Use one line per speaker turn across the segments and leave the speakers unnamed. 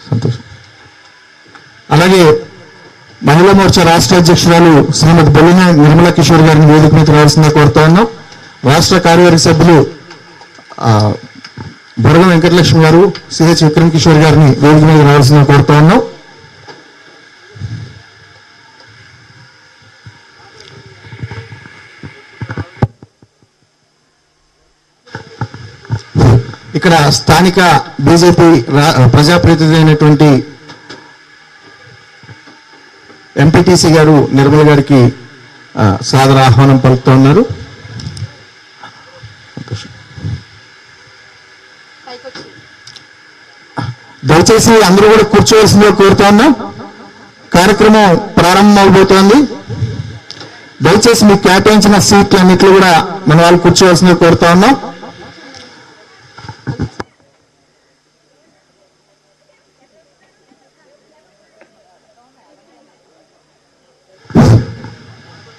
సంతోషం. అలాగే మహిళా మోర్చా రాష్ట్ర అధ్యక్షురాలు శ్రీమతి బొల్లిన నిర్మలా కిషోర్ గారిని వేదిక మీద రావాల్సిందిగా కోరుతా ఉన్నాం. రాష్ట్ర కార్యవర్గ సభ్యులు బుర్గ వెంకటలక్ష్మి గారు, సిహెచ్ విక్రమ్ కిషోర్ గారిని వేదిక మీద రావాల్సిందిగా కోరుతా ఉన్నాం. ఇక్కడ స్థానిక బీజేపీ ప్రజాప్రతినిధి అయినటువంటి ఎంపీటీసీ గారు నిర్మల్ గారికి సాదర ఆహ్వానం పలుకుతూ ఉన్నారు. దయచేసి అందరూ కూడా కూర్చోవలసిందిగా కోరుతా ఉన్నాం. కార్యక్రమం ప్రారంభం అవబోతోంది. దయచేసి మీకు కేటాయించిన సీట్లు అన్నిట్లు కూడా మన వాళ్ళు కూర్చోవలసిందిగా కోరుతా ఉన్నాం.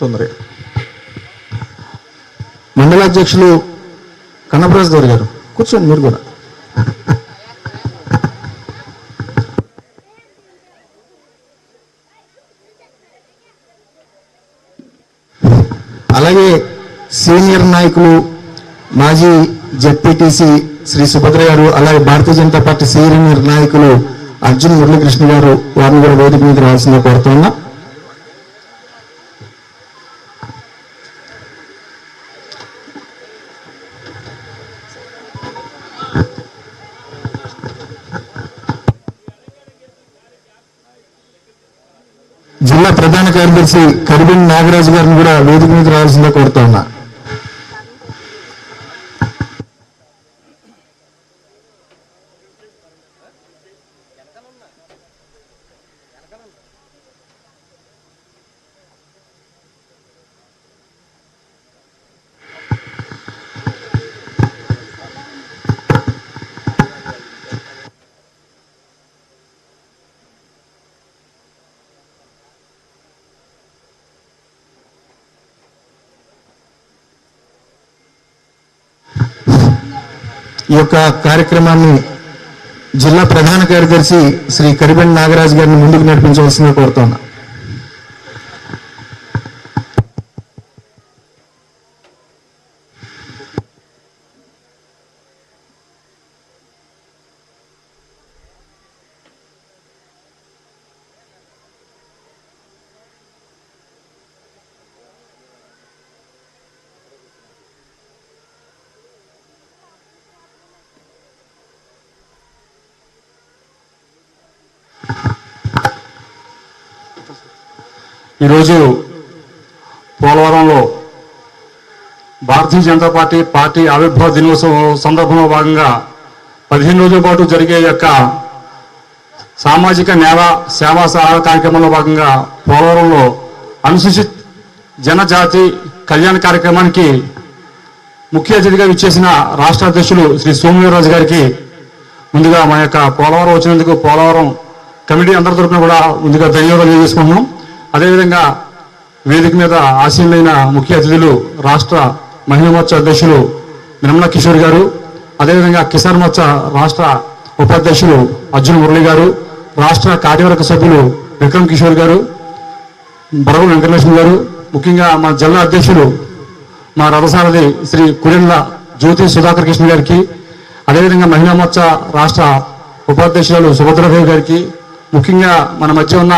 తొందరగా మండల అధ్యక్షులు కన్నప్రసాద్ గౌడ్ గారు కూర్చోండి. మీరు కూడా అలాగే సీనియర్ నాయకులు మాజీ జెడ్పీటీసీ శ్రీ సుభద్ర గారు, అలాగే భారతీయ జనతా పార్టీ సీనియర్ నాయకులు అర్జున్ మురళీకృష్ణ గారు, వారిని కూడా వేదిక మీద రావాల్సిందిగా కోరుతున్నా. జిల్లా ప్రధాన కార్యదర్శి కరిబెన్ నాగరాజు గారిని కూడా వేదిక మీద రావాల్సిందిగా కోరుతా ఉన్నా. ఈ యొక్క కార్యక్రమాన్ని జిల్లా ప్రధాన కార్యదర్శి శ్రీ కరిబెన్ నాగరాజు గారిని ముందుకు నడిపించవలసిందిగా కోరుతున్నా.
ఈరోజు పోలవరంలో భారతీయ జనతా పార్టీ ఆవిర్భావ దినోత్సవం సందర్భంలో భాగంగా 15 రోజుల పాటు జరిగే యొక్క సామాజిక న్యాయ సేవా కార్యక్రమంలో భాగంగా పోలవరంలో అనుసూచిత జనజాతి కళ్యాణ కార్యక్రమానికి ముఖ్య అతిథిగా విచ్చేసిన రాష్ట్ర అధ్యక్షులు శ్రీ సోమవీర్రాజు గారికి ముందుగా మా యొక్క పోలవరం వచ్చినందుకు పోలవరం కమిటీ అందరి తరఫున కూడా ముందుగా ధన్యవాదాలు తెలియజేసుకుంటున్నాం. అదేవిధంగా వేదిక మీద ఆసీనులైన ముఖ్య అతిథులు రాష్ట్ర మహిళా మోర్చా అధ్యక్షులు నిర్మలా కిషోర్ గారు, అదేవిధంగా కిసాన్ మోర్చా రాష్ట్ర ఉపాధ్యక్షులు అర్జున్ మురళి గారు, రాష్ట్ర కార్యవర్గ సభ్యులు విక్రమ్ కిషోర్ గారు, బుర్గ వెంకటలక్ష్మి గారు, ముఖ్యంగా మా జిల్లా అధ్యక్షులు మా రథసారథి శ్రీ కురెండ్ల జ్యోతి సుధాకర్ కృష్ణ గారికి, అదేవిధంగా మహిళా మోర్చా రాష్ట్ర ఉపాధ్యక్షులు సుభద్రదేవి గారికి, ముఖ్యంగా మన మధ్య ఉన్న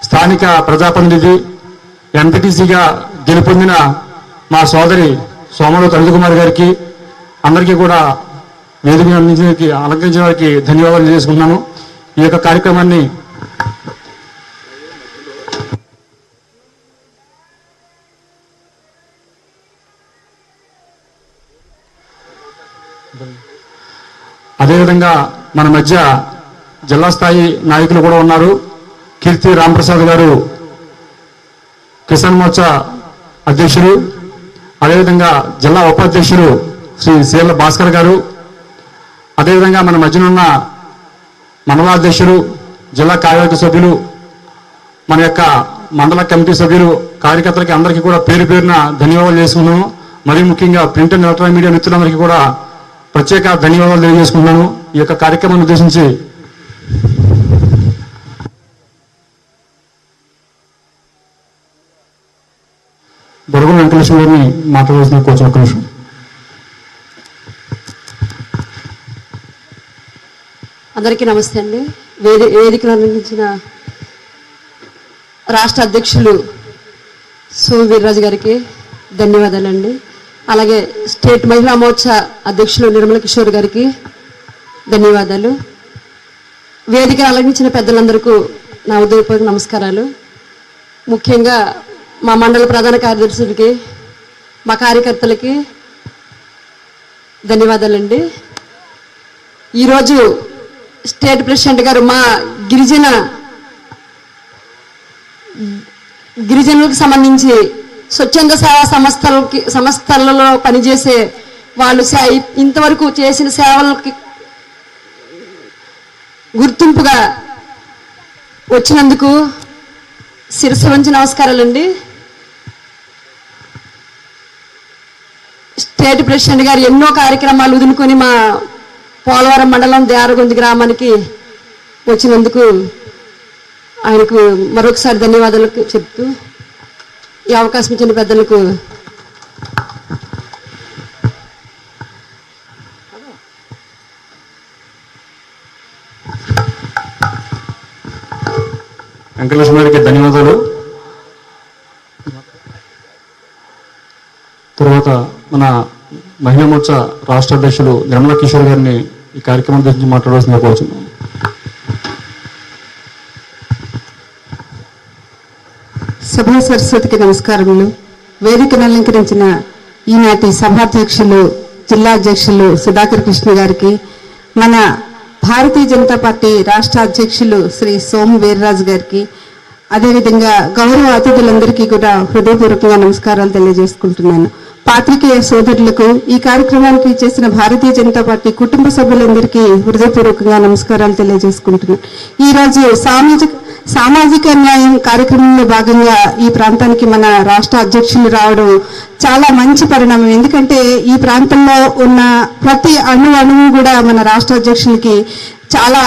స్థానిక ప్రజాప్రతినిధి ఎంపీటీసీగా గెలుపొందిన మా సోదరి సోమరావు అనిల్ గారికి, అందరికీ కూడా వేదిక అలంకరించిన వారికి ధన్యవాదాలు తెలియజేసుకుంటున్నాను. ఈ యొక్క కార్యక్రమాన్ని అదేవిధంగా మన మధ్య జిల్లా స్థాయి నాయకులు కూడా ఉన్నారు. కీర్తి రాంప్రసాద్ గారు కిసాన్ మోర్చా అధ్యక్షులు, అదేవిధంగా జిల్లా ఉపాధ్యక్షులు శ్రీ సీల భాస్కర్ గారు, అదేవిధంగా మన మధ్యనున్న మండలాధ్యక్షులు, జిల్లా కార్యవర్గ సభ్యులు, మన యొక్క మండల కమిటీ సభ్యులు, కార్యకర్తలకి అందరికీ కూడా పేరు పేరున ధన్యవాదాలు చేసుకున్నాను. మరీ ముఖ్యంగా ప్రింట్ అండ్ ఎలక్ట్రానిక్ మీడియా మిత్రులందరికీ కూడా ప్రత్యేక ధన్యవాదాలు తెలియజేసుకుంటున్నాను. ఈ యొక్క కార్యక్రమాన్ని ఉద్దేశించి వెంకటలక్ష్మి గారిని మాట్లాడవలసిన కోచ్ ఒక్క నిమిషం.
అందరికీ నమస్తే అండి. వేదికను అందించిన రాష్ట్ర అధ్యక్షులు సోము వీర్రాజు గారికి ధన్యవాదాలండి. అలాగే స్టేట్ మహిళా మోర్చా అధ్యక్షులు నిర్మల కిషోర్ గారికి ధన్యవాదాలు. వేదికను అలంకరించిన పెద్దలందరికీ నా ఉదయపూర్వక నమస్కారాలు. ముఖ్యంగా మా మండల ప్రధాన కార్యదర్శులకి, మా కార్యకర్తలకి ధన్యవాదాలండి. ఈరోజు స్టేట్ ప్రెసిడెంట్ గారు మా గిరిజనులకు సంబంధించి స్వచ్ఛంద సేవా సంస్థలలో పనిచేసే వాళ్ళు ఇంతవరకు చేసిన సేవలకి గుర్తింపుగా వచ్చినందుకు శిరస్సు వంచి నమస్కారాలండి. స్టేట్ ప్రెసిడెంట్ గారు ఎన్నో కార్యక్రమాలు వదులుకొని మా పోలవరం మండలం దేవరగొంది గ్రామానికి వచ్చినందుకు ఆయనకు మరొకసారి ధన్యవాదాలు చెప్తూ ఈ అవకాశం ఇచ్చిన పెద్దలకు
వెంకటలక్ష్మి గారికి ధన్యవాదాలు. తర్వాత మన మహిళా మోర్చా రాష్ట్ర అధ్యక్షులు నిర్మల కిషోర్ గారిని ఈ కార్యక్రమం గురించి మాట్లాడవలసిందిగా కోరుచున్నాను.
సభా సరస్వతికి నమస్కారములు. వేదికను అలంకరించిన ఈనాటి సభాధ్యక్షులు జిల్లా అధ్యక్షులు సుధాకర్ కృష్ణ గారికి, మన భారతీయ జనతా పార్టీ రాష్ట్ర అధ్యక్షులు శ్రీ సోము వీర్రాజు గారికి, అదేవిధంగా గౌరవ అతిథులందరికీ కూడా హృదయపూర్వకంగా నమస్కారాలు తెలియజేసుకుంటున్నాను. పాత్రికేయ సోదరులకు, ఈ కార్యక్రమానికి చేసిన భారతీయ జనతా పార్టీ కుటుంబ సభ్యులందరికీ హృదయపూర్వకంగా నమస్కారాలు తెలియజేసుకుంటున్నాను. ఈరోజు సామాజిక న్యాయం కార్యక్రమంలో భాగంగా ఈ ప్రాంతానికి మన రాష్ట్ర అధ్యక్షులు రావడం చాలా మంచి పరిణామం. ఎందుకంటే ఈ ప్రాంతంలో ఉన్న ప్రతి అణువు కూడా మన రాష్ట్ర అధ్యక్షులకి చాలా,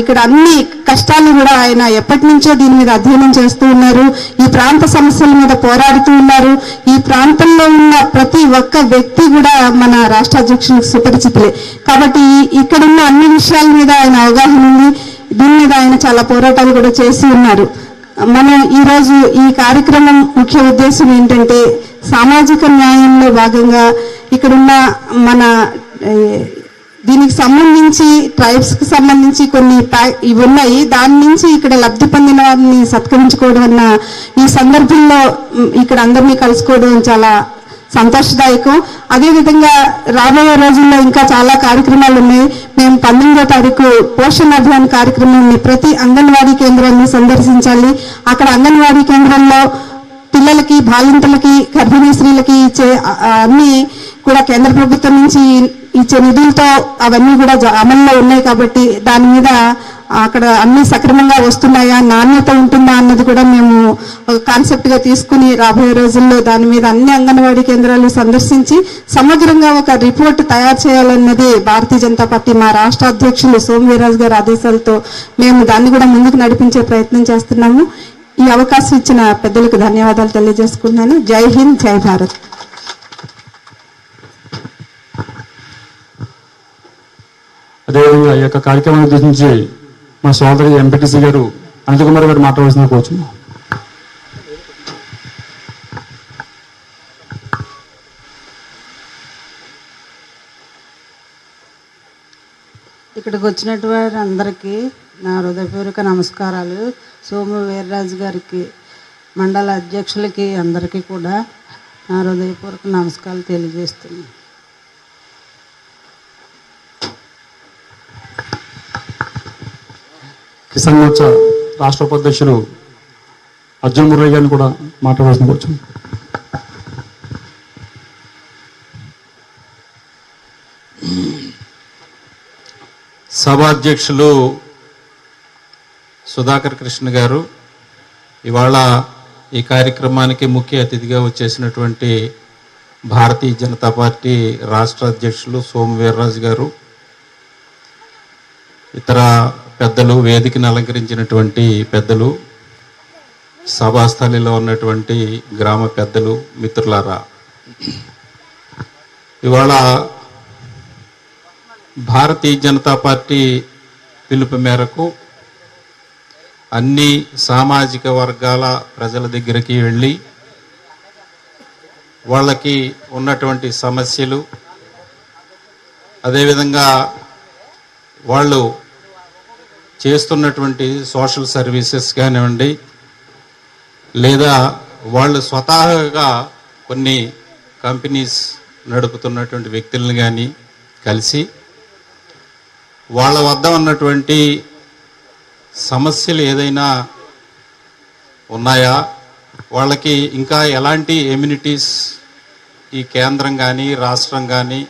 ఇక్కడ అన్ని కష్టాలు కూడా ఆయన ఎప్పటి నుంచో దీని మీద అధ్యయనం చేస్తూ ఉన్నారు. ఈ ప్రాంత సమస్యల మీద పోరాడుతూ ఉన్నారు. ఈ ప్రాంతంలో ఉన్న ప్రతి ఒక్క వ్యక్తి కూడా మన రాష్ట్ర అధ్యక్షులకు సుపరిచితులే. కాబట్టి ఇక్కడున్న అన్ని విషయాల మీద ఆయన అవగాహన ఉంది. దీని మీద ఆయన చాలా పోరాటాలు కూడా చేసి ఉన్నారు. మనం ఈరోజు ఈ కార్యక్రమం ముఖ్య ఉద్దేశం ఏంటంటే, సామాజిక న్యాయంలో భాగంగా ఇక్కడున్న మన దీనికి సంబంధించి ట్రైబ్స్ కి సంబంధించి కొన్ని ఇవి ఉన్నాయి. దాని నుంచి ఇక్కడ లబ్ధి పొందిన వారిని సత్కరించుకోవడం అన్న ఈ సందర్భంలో ఇక్కడ అందరినీ కలుసుకోవడం చాలా సంతోషదాయకం. అదేవిధంగా రాబోయే రోజుల్లో ఇంకా చాలా కార్యక్రమాలు ఉన్నాయి. మేము 19వ తారీఖు పోషణ అభియాన్ కార్యక్రమాన్ని ప్రతి అంగన్వాడీ కేంద్రాన్ని సందర్శించాలి. అక్కడ అంగన్వాడీ కేంద్రంలో పిల్లలకి, బాలింతలకి, గర్భిణీ స్త్రీలకి ఇచ్చే అన్ని కూడా కేంద్ర ప్రభుత్వం నుంచి ఇచ్చే నిధులతో అవన్నీ కూడా అమల్లో ఉన్నాయి. కాబట్టి దాని మీద అక్కడ అన్ని సక్రమంగా వస్తున్నాయా, నాణ్యత ఉంటుందా అన్నది కూడా మేము కాన్సెప్ట్ గా తీసుకుని రాబోయే రోజుల్లో దాని మీద అన్ని అంగన్వాడీ కేంద్రాలు సందర్శించి సమగ్రంగా ఒక రిపోర్ట్ తయారు చేయాలన్నది భారతీయ జనతా పార్టీ మా రాష్ట్ర అధ్యక్షులు సోము వీర్రాజు గారి ఆదేశాలతో మేము దాన్ని కూడా ముందుకు నడిపించే ప్రయత్నం చేస్తున్నాము. ఈ అవకాశం ఇచ్చిన పెద్దలకు ధన్యవాదాలు తెలియజేసుకున్నాను. జై హింద్, జై భారత్.
అదేవిధంగా ఈ యొక్క కార్యక్రమాన్ని ఉద్దేశించి మా సోదరి ఎంపీటీసీ గారు అనంతకుమార్ గారు మాట్లాడాల్సిన కోరుచున్నాం.
ఇక్కడికి వచ్చినట్టు వారి అందరికీ నా హృదయపూర్వక నమస్కారాలు. సోము వీర్రాజు గారికి, మండల అధ్యక్షులకి అందరికీ కూడా నా హృదయపూర్వక నమస్కారాలు తెలియజేస్తున్నాను.
కిసాన్ మోర్చా రాష్ట్ర ఉపాధ్యక్షులు అర్జున్ మురళి గారిని కూడా మాట్లాడాల్సిన కోరుచున్నాం.
సభాధ్యక్షులు సుధాకర్ కృష్ణ గారు, ఇవాళ ఈ కార్యక్రమానికి ముఖ్య అతిథిగా వచ్చేసినటువంటి భారతీయ జనతా పార్టీ రాష్ట్ర అధ్యక్షులు సోము వీర్రాజు గారు, ఇతర పెద్దలు, వేదికను అలంకరించినటువంటి పెద్దలు, సభాస్థలిలో ఉన్నటువంటి గ్రామ పెద్దలు, మిత్రులారా, ఇవాళ భారతీయ జనతా పార్టీ పిలుపు మేరకు అన్ని సామాజిక వర్గాల ప్రజల దగ్గరికి వెళ్ళి వాళ్ళకి ఉన్నటువంటి సమస్యలు, అదేవిధంగా వాళ్ళు చేస్తున్నటువంటి సోషల్ సర్వీసెస్ కానివ్వండి, లేదా వాళ్ళు స్వతహాగా కొన్ని కంపెనీస్ నడుపుతున్నటువంటి వ్యక్తులను కానీ కలిసి వాళ్ళ వద్ద ఉన్నటువంటి సమస్యలు ఏదైనా ఉన్నాయా, వాళ్ళకి ఇంకా ఎలాంటి ఎమ్యూనిటీస్ ఈ కేంద్రం కానీ రాష్ట్రం కానీ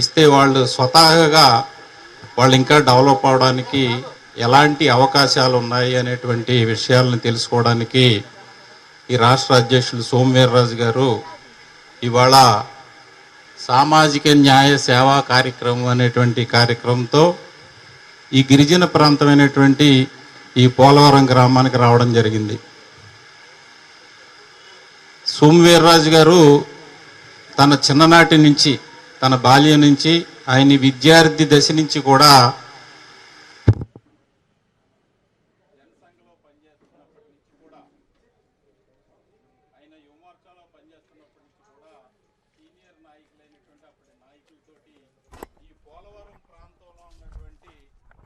ఇస్తే వాళ్ళు స్వతహాగా వాళ్ళు ఇంకా డెవలప్ అవడానికి ఎలాంటి అవకాశాలు ఉన్నాయి అనేటువంటి విషయాలను తెలుసుకోవడానికి ఈ రాష్ట్ర అధ్యక్షులు సోమవీర్రాజు గారు ఇవాళ సామాజిక న్యాయ సేవా కార్యక్రమం అనేటువంటి కార్యక్రమంతో ఈ గిరిజన ప్రాంతమైనటువంటి ఈ పోలవరం గ్రామానికి రావడం జరిగింది. సోమవీర్రాజు గారు తన చిన్ననాటి నుంచి, తన బాల్యం నుంచి, ఆయన విద్యార్థి దశ నుంచి కూడా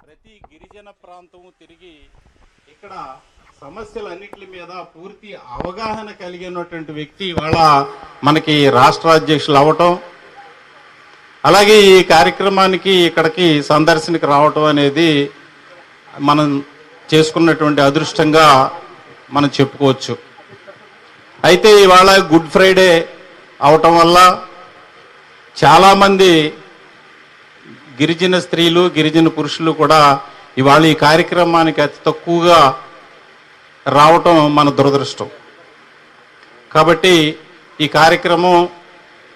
ప్రతి గిరిజన ప్రాంతము తిరిగి ఇక్కడ సమస్యలన్నిటి మీద పూర్తి అవగాహన కలిగినటువంటి వ్యక్తి ఇవాళ మనకి రాష్ట్ర అధ్యక్షులు అవటం, అలాగే ఈ కార్యక్రమానికి ఇక్కడికి సందర్శనకి రావటం అనేది మనం చేసుకున్నటువంటి అదృష్టంగా మనం చెప్పుకోవచ్చు. అయితే ఇవాళ గుడ్ ఫ్రైడే అవటం వల్ల చాలామంది గిరిజన స్త్రీలు, గిరిజన పురుషులు కూడా ఇవాళ ఈ కార్యక్రమానికి అతి తక్కువగా రావటం మన దురదృష్టం. కాబట్టి ఈ కార్యక్రమం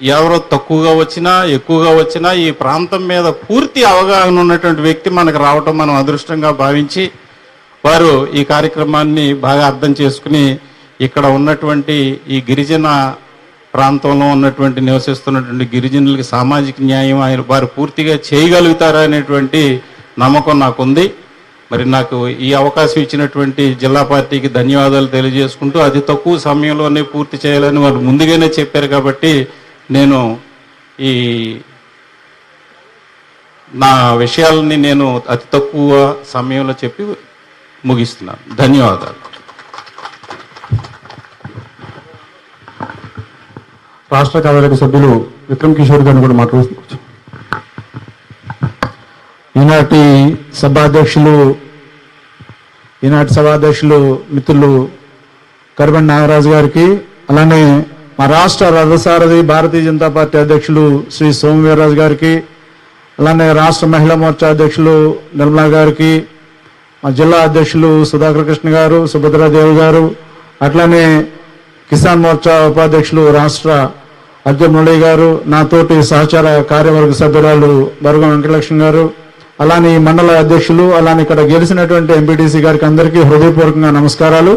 ఎవరో తక్కువగా వచ్చినా ఎక్కువగా వచ్చినా ఈ ప్రాంతం మీద పూర్తి అవగాహన ఉన్నటువంటి వ్యక్తి మనకు రావటం మనం అదృష్టంగా భావించి వారు ఈ కార్యక్రమాన్ని బాగా అర్థం చేసుకుని ఇక్కడ ఉన్నటువంటి ఈ గిరిజన ప్రాంతంలో ఉన్నటువంటి నివసిస్తున్నటువంటి గిరిజనులకి సామాజిక న్యాయం ఆయన వారు పూర్తిగా చేయగలుగుతారనేటువంటి నమ్మకం నాకుంది. మరి నాకు ఈ అవకాశం ఇచ్చినటువంటి జిల్లా పార్టీకి ధన్యవాదాలు తెలియజేసుకుంటూ, అతి తక్కువ సమయంలోనే పూర్తి చేయాలని వాళ్ళు ముందుగానే చెప్పారు కాబట్టి నేను ఈ నా విషయాలని నేను అతి తక్కువ సమయంలో చెప్పి ముగిస్తున్నాను. ధన్యవాదాలు.
రాష్ట్ర కార్యవర్గ సభ్యులు విక్రమ్ కిషోర్ గారిని కూడా మాట్లాడుతున్నాం. ఈనాటి సభాధ్యక్షులు మిత్రులు కరిబండి నాగరాజు గారికి, అలానే మా రాష్ట్ర రథసారథి భారతీయ జనతా పార్టీ అధ్యక్షులు శ్రీ సోమవీర్రాజు గారికి, అలానే రాష్ట్ర మహిళా మోర్చా అధ్యక్షులు నిర్మలా గారికి, మా జిల్లా అధ్యక్షులు సుధాకర్ కృష్ణ గారు, సుభద్రాదేవి గారు, అట్లానే కిసాన్ మోర్చా ఉపాధ్యక్షులు రాష్ట్ర అర్జున్ మురళి గారు, నాతోటి సహచార కార్యవర్గ సభ్యురాలు బరుగం వెంకటలక్ష్మి గారు, అలానే ఈ మండల అధ్యక్షులు, అలానే ఇక్కడ గెలిచినటువంటి ఎంపీటీసీ గారికి అందరికీ హృదయపూర్వకంగా నమస్కారాలు.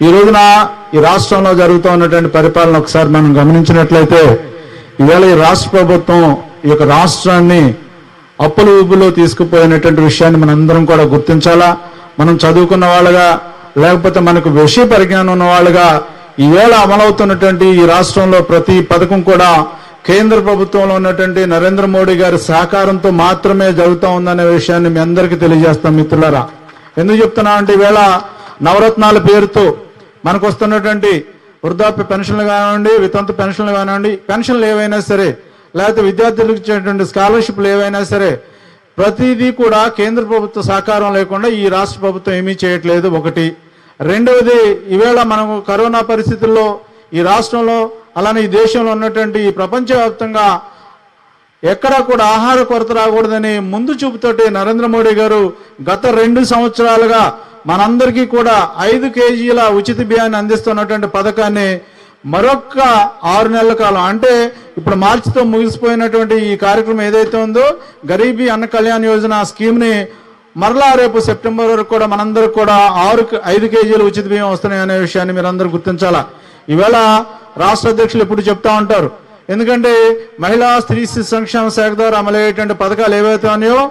ఈ రోజున ఈ రాష్ట్రంలో జరుగుతూ ఉన్నటువంటి పరిపాలన ఒకసారి మనం గమనించినట్లయితే, ఈవేళ ఈ రాష్ట్ర ప్రభుత్వం ఈ యొక్క రాష్ట్రాన్ని అప్పుల ఊబిలో తీసుకుపోయినటువంటి విషయాన్ని మనందరం కూడా గుర్తించాలా. మనం చదువుకున్న వాళ్ళగా, లేకపోతే మనకు విషయ పరిజ్ఞానం ఉన్న వాళ్ళగా ఈవేళ అమలవుతున్నటువంటి ఈ రాష్ట్రంలో ప్రతి పథకం కూడా కేంద్ర ప్రభుత్వంలో ఉన్నటువంటి నరేంద్ర మోడీ గారి సహకారంతో మాత్రమే జరుగుతూ ఉందనే విషయాన్ని మీ అందరికీ తెలియజేస్తాం మిత్రులారా. ఎందుకు చెప్తున్నా అంటే, ఈవేళ నవరత్నాల పేరుతో మనకు వస్తున్నటువంటి వృద్ధాప్య పెన్షన్లు కానివ్వండి, వితంతు పెన్షన్లు కానివ్వండి, పెన్షన్లు ఏవైనా సరే, లేకపోతే విద్యార్థులకు ఇచ్చేటువంటి స్కాలర్షిప్లు ఏవైనా సరే, ప్రతిదీ కూడా కేంద్ర ప్రభుత్వ సహకారం లేకుండా ఈ రాష్ట్ర ప్రభుత్వం ఏమీ చేయట్లేదు. ఒకటి. రెండవది, ఈవేళ మనకు కరోనా పరిస్థితుల్లో ఈ రాష్ట్రంలో, అలానే ఈ దేశంలో ఉన్నటువంటి ఈ ప్రపంచవ్యాప్తంగా ఎక్కడా కూడా ఆహార కొరత రాకూడదని ముందు చూపుతోటి నరేంద్ర మోడీ గారు గత 2 సంవత్సరాలుగా మనందరికీ కూడా 5 కేజీల ఉచిత బియ్యాన్ని అందిస్తున్నటువంటి పథకాన్ని మరొక 6 నెలల కాలం, అంటే ఇప్పుడు మార్చితో ముగిసిపోయినటువంటి ఈ కార్యక్రమం ఏదైతే ఉందో గరీబీ అన్న కళ్యాణ్ యోజన స్కీమ్ని మరలా రేపు సెప్టెంబర్ వరకు కూడా మనందరికి కూడా 5 కేజీలు ఉచిత బియ్యం వస్తున్నాయి అనే విషయాన్ని మీరందరూ గుర్తించాలా. ఈవేళ రాష్ట్ర అధ్యక్షులు ఎప్పుడు చెప్తా ఉంటారు,
ఎందుకంటే మహిళా స్త్రీ శిశు సంక్షేమ శాఖ ద్వారా అమలయ్యేటువంటి పథకాలు ఏవైతే ఉన్నాయో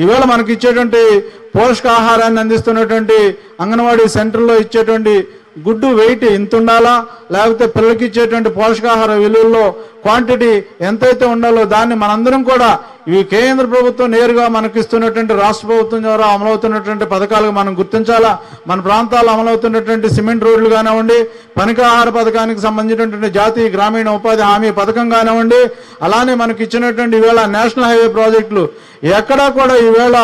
ఈవేళ మనకి ఇచ్చేటువంటి పోషకాహారాన్ని అందిస్తున్నటువంటి అంగన్వాడీ సెంటర్లో ఇచ్చేటువంటి గుడ్డు వెయిట్ ఇంత ఉండాలా, లేకపోతే పిల్లలకి ఇచ్చేటువంటి పోషకాహార విలువల్లో క్వాంటిటీ ఎంతైతే ఉండాలో దాన్ని మనందరం కూడా ఇవి కేంద్ర ప్రభుత్వం నేరుగా మనకి ఇస్తున్నటువంటి రాష్ట్ర ప్రభుత్వం ద్వారా అమలవుతున్నటువంటి పథకాలుగా మనం గుర్తించాలా. మన ప్రాంతాల్లో అమలవుతున్నటువంటి సిమెంట్ రోడ్లు కానివ్వండి, పనికాహార పథకానికి సంబంధించినటువంటి జాతీయ గ్రామీణ ఉపాధి హామీ పథకం కానివ్వండి, అలానే మనకి ఇచ్చినటువంటి ఈవేళ నేషనల్ హైవే ప్రాజెక్టులు ఎక్కడా కూడా ఈవేళ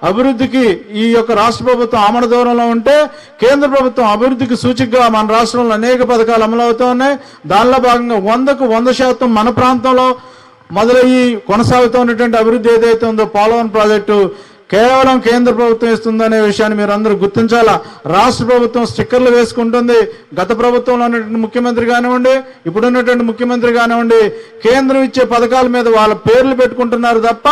అభివృద్ధికి ఈ యొక్క రాష్ట్ర ప్రభుత్వం ఆమడ దూరంలో ఉంటే కేంద్ర ప్రభుత్వం అభివృద్ధికి సూచికగా మన రాష్ట్రంలో అనేక పథకాలు అమలవుతూ ఉన్నాయి. దానిలో భాగంగా 100కు 100% మన ప్రాంతంలో మొదలయ్యి కొనసాగుతున్నటువంటి అభివృద్ధి ఏదైతే ఉందో పోలవరం ప్రాజెక్టు కేవలం కేంద్ర ప్రభుత్వం ఇస్తుందనే విషయాన్ని మీరు అందరూ గుర్తించాలా. రాష్ట్ర ప్రభుత్వం స్టిక్కర్లు వేసుకుంటుంది. గత ప్రభుత్వంలో ఉన్నటువంటి ముఖ్యమంత్రి కానివ్వండి, ఇప్పుడున్నటువంటి ముఖ్యమంత్రి కానివ్వండి, కేంద్రం ఇచ్చే పథకాల మీద వాళ్ళ పేర్లు పెట్టుకుంటున్నారు తప్ప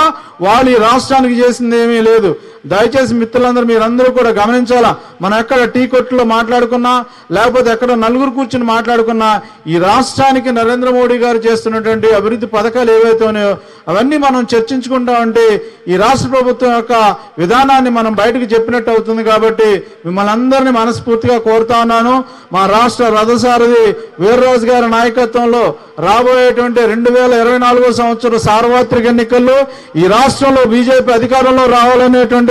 వాళ్ళు ఈ రాష్ట్రానికి చేసింది ఏమీ లేదు. దయచేసి మిత్రులందరూ మీరందరూ కూడా గమనించాలా. మనం ఎక్కడ టీ కొట్టులో మాట్లాడుకున్నా, లేకపోతే ఎక్కడ నలుగురు కూర్చుని మాట్లాడుకున్నా, ఈ రాష్ట్రానికి నరేంద్ర మోడీ గారు చేస్తున్నటువంటి అభివృద్ధి పథకాలు ఏవైతే ఉన్నాయో అవన్నీ మనం చర్చించుకుంటా ఉంటే ఈ రాష్ట్ర ప్రభుత్వం యొక్క విధానాన్ని మనం బయటకు చెప్పినట్టు అవుతుంది. కాబట్టి మిమ్మల్ని అందరినీ మనస్ఫూర్తిగా కోరుతా ఉన్నాను. మా రాష్ట్ర రథసారథి వీర్రాజు గారి నాయకత్వంలో రాబోయేటువంటి 2024 సంవత్సరం సార్వత్రిక ఎన్నికల్లో ఈ రాష్ట్రంలో బీజేపీ అధికారంలో రావాలనేటువంటి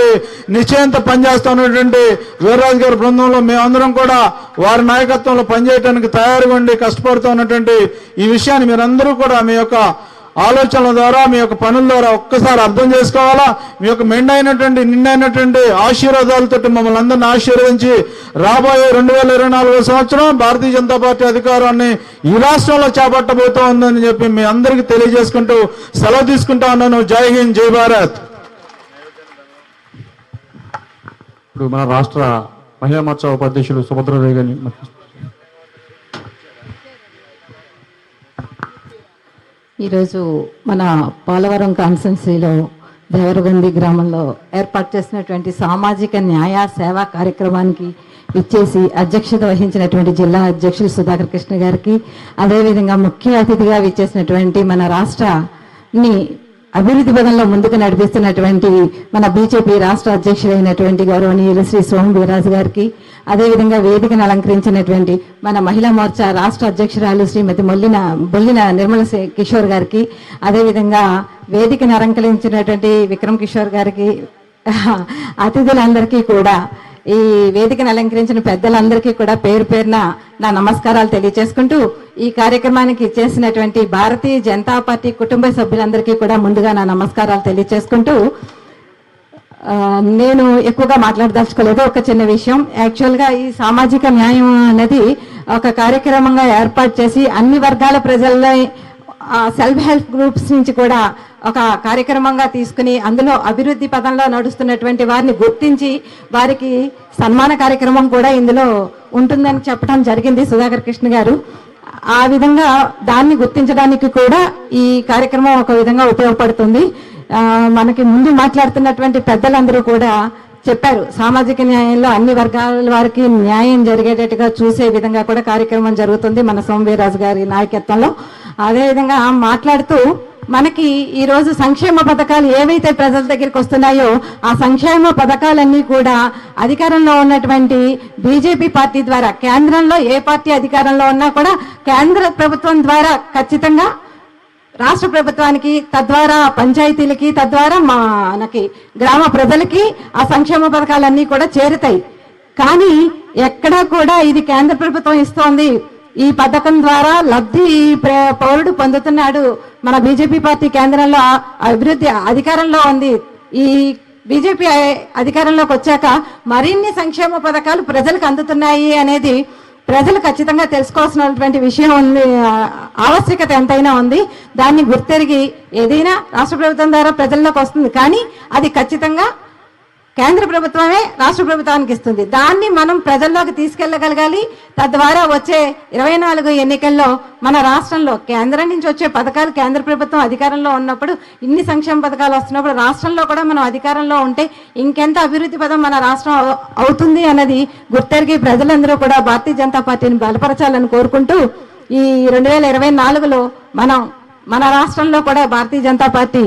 నిశ్చయంతో పనిచేస్తున్నటువంటి వీర్రాజు గారి బృందంలో మేమందరం కూడా వారి నాయకత్వంలో పనిచేయడానికి తయారుగా ఉండి కష్టపడుతూ ఉన్నటువంటి ఈ విషయాన్ని మీరందరూ కూడా మీ యొక్క ఆలోచనల ద్వారా, మీ యొక్క పనుల ద్వారా ఒక్కసారి అర్థం చేసుకోవాలా. మీ యొక్క నిండైనటువంటి ఆశీర్వాదాలతో మమ్మల్ని అందరినీ ఆశీర్వదించి రాబోయే 2024 సంవత్సరం భారతీయ జనతా పార్టీ అధికారాన్ని ఈ రాష్ట్రంలో చేపట్టబోతూ ఉందని చెప్పి మీ అందరికీ తెలియజేసుకుంటూ సెలవు తీసుకుంటా ఉన్నాను. జై హింద్, జై భారత్.
ఇప్పుడు మన రాష్ట్ర మహిళా మోర్చా ఉపాధ్యక్షులు సుభద్రాదేవి గారిని
ఈరోజు మన పోలవరం కాన్స్టిట్యున్సీలో దేవరగొంది గ్రామంలో ఏర్పాటు చేసినటువంటి సామాజిక న్యాయ సేవా కార్యక్రమానికి ఇచ్చేసి అధ్యక్షత వహించినటువంటి జిల్లా అధ్యక్షులు సుధాకర్ కృష్ణ గారికి, అదేవిధంగా ముఖ్య అతిథిగా విచ్చేసినటువంటి మన రాష్ట్రాన్ని అభివృద్ధి పదంలో ముందుకు నడిపిస్తున్నటువంటి మన బీజేపీ రాష్ట్ర అధ్యక్షులైనటువంటి గౌరవనీయులు శ్రీ సోము వీర్రాజు గారికి, అదేవిధంగా వేదికను అలంకరించినటువంటి మన మహిళా మోర్చా రాష్ట్ర అధ్యక్షురాలు శ్రీమతి బొల్లిన నిర్మల కిషోర్ గారికి, అదేవిధంగా వేదికను అలంకరించినటువంటి విక్రమ్ కిషోర్ గారికి, అతిథులందరికీ కూడా, ఈ వేదికను అలంకరించిన పెద్దలందరికీ కూడా పేరు పేరున నా నమస్కారాలు తెలియజేసుకుంటూ, ఈ కార్యక్రమానికి చేసినటువంటి భారతీయ జనతా పార్టీ కుటుంబ సభ్యులందరికీ కూడా ముందుగా నా నమస్కారాలు తెలియజేసుకుంటూ, నేను ఎక్కువగా మాట్లాడదలుచుకోలేదు. ఒక చిన్న విషయం, యాక్చువల్గా ఈ సామాజిక న్యాయం అనేది ఒక కార్యక్రమంగా ఏర్పాటు చేసి అన్ని వర్గాల ప్రజల్లో సెల్ఫ్ హెల్ప్ గ్రూప్స్ నుంచి కూడా ఒక కార్యక్రమంగా తీసుకుని అందులో అభివృద్ధి పదంలో నడుస్తున్నటువంటి వారిని గుర్తించి వారికి సన్మాన కార్యక్రమం కూడా ఇందులో ఉంటుందని చెప్పడం జరిగింది సుధాకర్ కృష్ణ గారు. ఆ విధంగా దాన్ని గుర్తించడానికి కూడా ఈ కార్యక్రమం ఒక విధంగా ఉపయోగపడుతుంది. మనకి ముందు మాట్లాడుతున్నటువంటి పెద్దలందరూ కూడా చెప్పారు, సామాజిక న్యాయంలో అన్ని వర్గాల వారికి న్యాయం జరిగేటట్టుగా చూసే విధంగా కూడా కార్యక్రమం జరుగుతుంది మన సోము వీర్రాజు గారి నాయకత్వంలో. అదేవిధంగా మాట్లాడుతూ మనకి ఈ రోజు సంక్షేమ పథకాలు ఏవైతే ప్రజల దగ్గరికి వస్తున్నాయో ఆ సంక్షేమ పథకాలన్నీ కూడా అధికారంలో ఉన్నటువంటి బీజేపీ పార్టీ ద్వారా, కేంద్రంలో ఏ పార్టీ అధికారంలో ఉన్నా కూడా కేంద్ర ప్రభుత్వం ద్వారా ఖచ్చితంగా రాష్ట్ర ప్రభుత్వానికి, తద్వారా పంచాయతీలకి, తద్వారా మనకి గ్రామ ప్రజలకి ఆ సంక్షేమ పథకాలన్నీ కూడా చేరుతాయి. కానీ ఎక్కడా కూడా ఇది కేంద్ర ప్రభుత్వం ఇస్తోంది, ఈ పథకం ద్వారా లబ్ధి పౌరుడు పొందుతున్నాడు, మన బీజేపీ పార్టీ కేంద్రంలో అభివృద్ధి అధికారంలో ఉంది, ఈ బీజేపీ అధికారంలోకి వచ్చాక మరిన్ని సంక్షేమ పథకాలు ప్రజలకు అందుతున్నాయి అనేది ప్రజలు ఖచ్చితంగా తెలుసుకోవాల్సినటువంటి విషయం ఉంది, ఆవశ్యకత ఎంతైనా ఉంది. దాన్ని గుర్తెరిగి ఏదైనా రాష్ట్ర ప్రభుత్వం ద్వారా ప్రజల్లోకి వస్తుంది, కానీ అది ఖచ్చితంగా కేంద్ర ప్రభుత్వమే రాష్ట్ర ప్రభుత్వానికి ఇస్తుంది. దాన్ని మనం ప్రజల్లోకి తీసుకెళ్లగలగాలి. తద్వారా వచ్చే 24 ఎన్నికల్లో మన రాష్ట్రంలో కేంద్రం నుంచి వచ్చే పథకాలు, కేంద్ర ప్రభుత్వం అధికారంలో ఉన్నప్పుడు, ఇన్ని సంక్షేమ పథకాలు వస్తున్నప్పుడు రాష్ట్రంలో కూడా మనం అధికారంలో ఉంటే ఇంకెంత అభివృద్ధి పదం మన రాష్ట్రం అవుతుంది అన్నది గుర్తెరిగి ప్రజలందరూ కూడా భారతీయ జనతా పార్టీని బలపరచాలని కోరుకుంటూ, ఈ 2024లో మనం మన రాష్ట్రంలో కూడా భారతీయ జనతా పార్టీ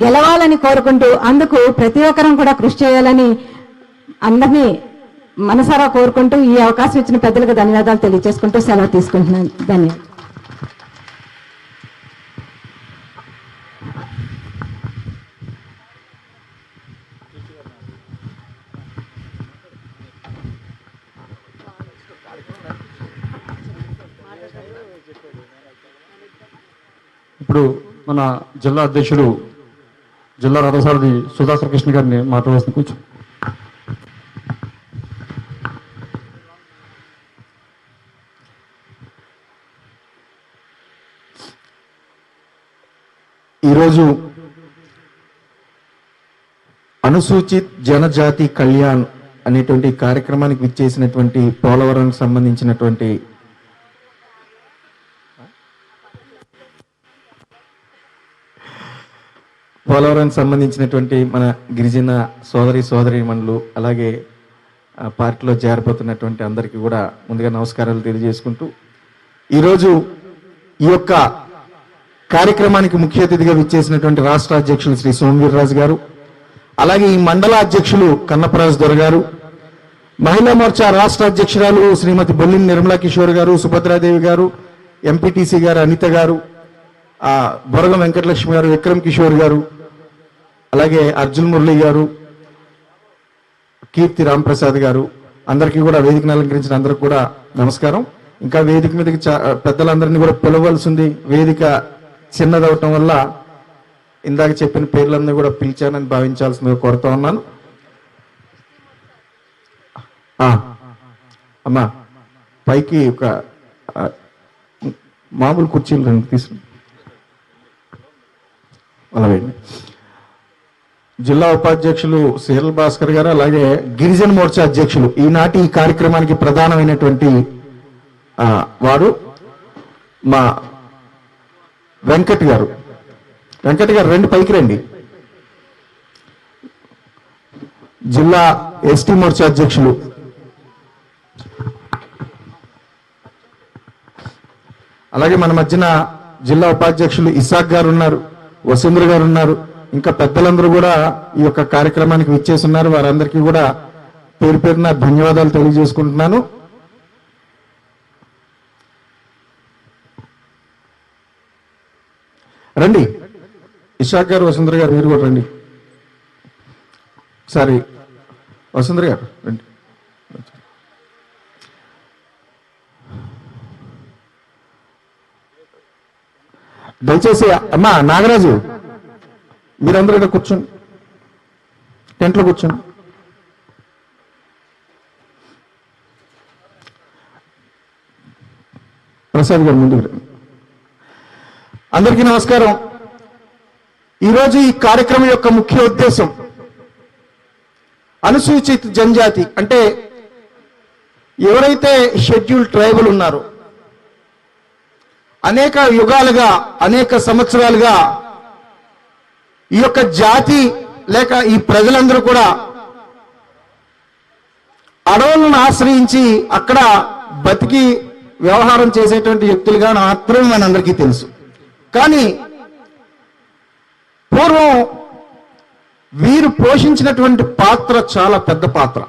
గెలవాలని కోరుకుంటూ అందుకు ప్రతి ఒక్కరం కూడా కృషి చేయాలని అందరినీ మనసారా కోరుకుంటూ ఈ అవకాశం ఇచ్చిన పెద్దలకు ధన్యవాదాలు తెలియజేసుకుంటూ సెలవు తీసుకుంటున్నాను. ధన్యవాదాలు.
ఇప్పుడు మన జిల్లా అధ్యక్షులు జిల్లా రథసారథి సుధాకర్ కృష్ణ గారిని మాట్లాడాల్సిన కూర్చో.
ఈరోజు అనుసూచిత్ జనజాతి కళ్యాణ్ అనేటువంటి కార్యక్రమానికి విచ్చేసినటువంటి పోలవరానికి సంబంధించినటువంటి మన గిరిజన సోదరీమణులు అలాగే పార్టీలో చేరబోతున్నటువంటి అందరికీ కూడా ముందుగా నమస్కారాలు తెలియజేసుకుంటూ ఈరోజు ఈ యొక్క కార్యక్రమానికి ముఖ్య అతిథిగా విచ్చేసినటువంటి రాష్ట్ర అధ్యక్షులు శ్రీ సోమవీర్రాజు గారు, అలాగే ఈ మండల అధ్యక్షులు కన్నపరాజు దొర గారు, మహిళా మోర్చా రాష్ట్ర అధ్యక్షురాలు శ్రీమతి బొల్లిన నిర్మలా కిషోర్ గారు, సుభద్రాదేవి గారు, ఎంపీటీసీ గారు అనిత గారు, బొరగం వెంకటలక్ష్మి గారు, విక్రమ్ కిషోర్ గారు, అలాగే అర్జున్ మురళి గారు, కీర్తి రాంప్రసాద్ గారు, అందరికీ కూడా వేదికను అలంకరించిన అందరికి కూడా నమస్కారం. ఇంకా వేదిక మీదకి పెద్దలందరినీ కూడా పిలవలసింది. వేదిక చిన్నదవటం వల్ల ఇందాక చెప్పిన పేర్లందరూ కూడా పిలిచానని భావించాల్సిందిగా కోరుతా ఉన్నాను. అమ్మా పైకి ఒక మామూలు కుర్చీలు రెండు తీసుకుని అలాగే జిల్లా ఉపాధ్యక్షులు సీరల్ భాస్కర్ గారు, అలాగే గిరిజన మోర్చా అధ్యక్షులు ఈనాటి ఈ కార్యక్రమానికి ప్రధానమైనటువంటి వారు మా వెంకట్ గారు రెండు పైకి రండి. జిల్లా ఎస్టీ మోర్చా అధ్యక్షులు, అలాగే మన మధ్యన జిల్లా ఉపాధ్యక్షులు ఇసాక్ గారు ఉన్నారు, వసుంధర గారు ఉన్నారు, ఇంకా పెద్దలందరూ కూడా ఈ యొక్క కార్యక్రమానికి విచ్చేసి ఉన్నారు. వారందరికీ కూడా పేరు పేరున ధన్యవాదాలు తెలియజేసుకుంటున్నాను. రండి ఇషాక్ గారు, వసుంధర గారు మీరు కూడా రండి. ఒకసారి వసుంధర గారు రండి. దయచేసి అమ్మా నాగరాజు మీరందరూ ఇక్కడ కూర్చోండి, టెంట్లో కూర్చోండి. ప్రసాద్ గారు ముందుకు రండి. అందరికీ నమస్కారం. ఈరోజు ఈ కార్యక్రమం యొక్క ముఖ్య ఉద్దేశం అనుసూచిత జనజాతి అంటే ఎవరైతే షెడ్యూల్ ట్రైబల్ ఉన్నారో అనేక యుగాలుగా అనేక సంవత్సరాలుగా ఈ యొక్క జాతి లేక ఈ ప్రజలందరూ కూడా అడవులను ఆశ్రయించి అక్కడ బతికి వ్యవహారం చేసేటువంటి వ్యక్తులుగా మాత్రమే మనందరికీ తెలుసు. కానీ పూర్వం వీరు పోషించినటువంటి పాత్ర చాలా పెద్ద పాత్ర.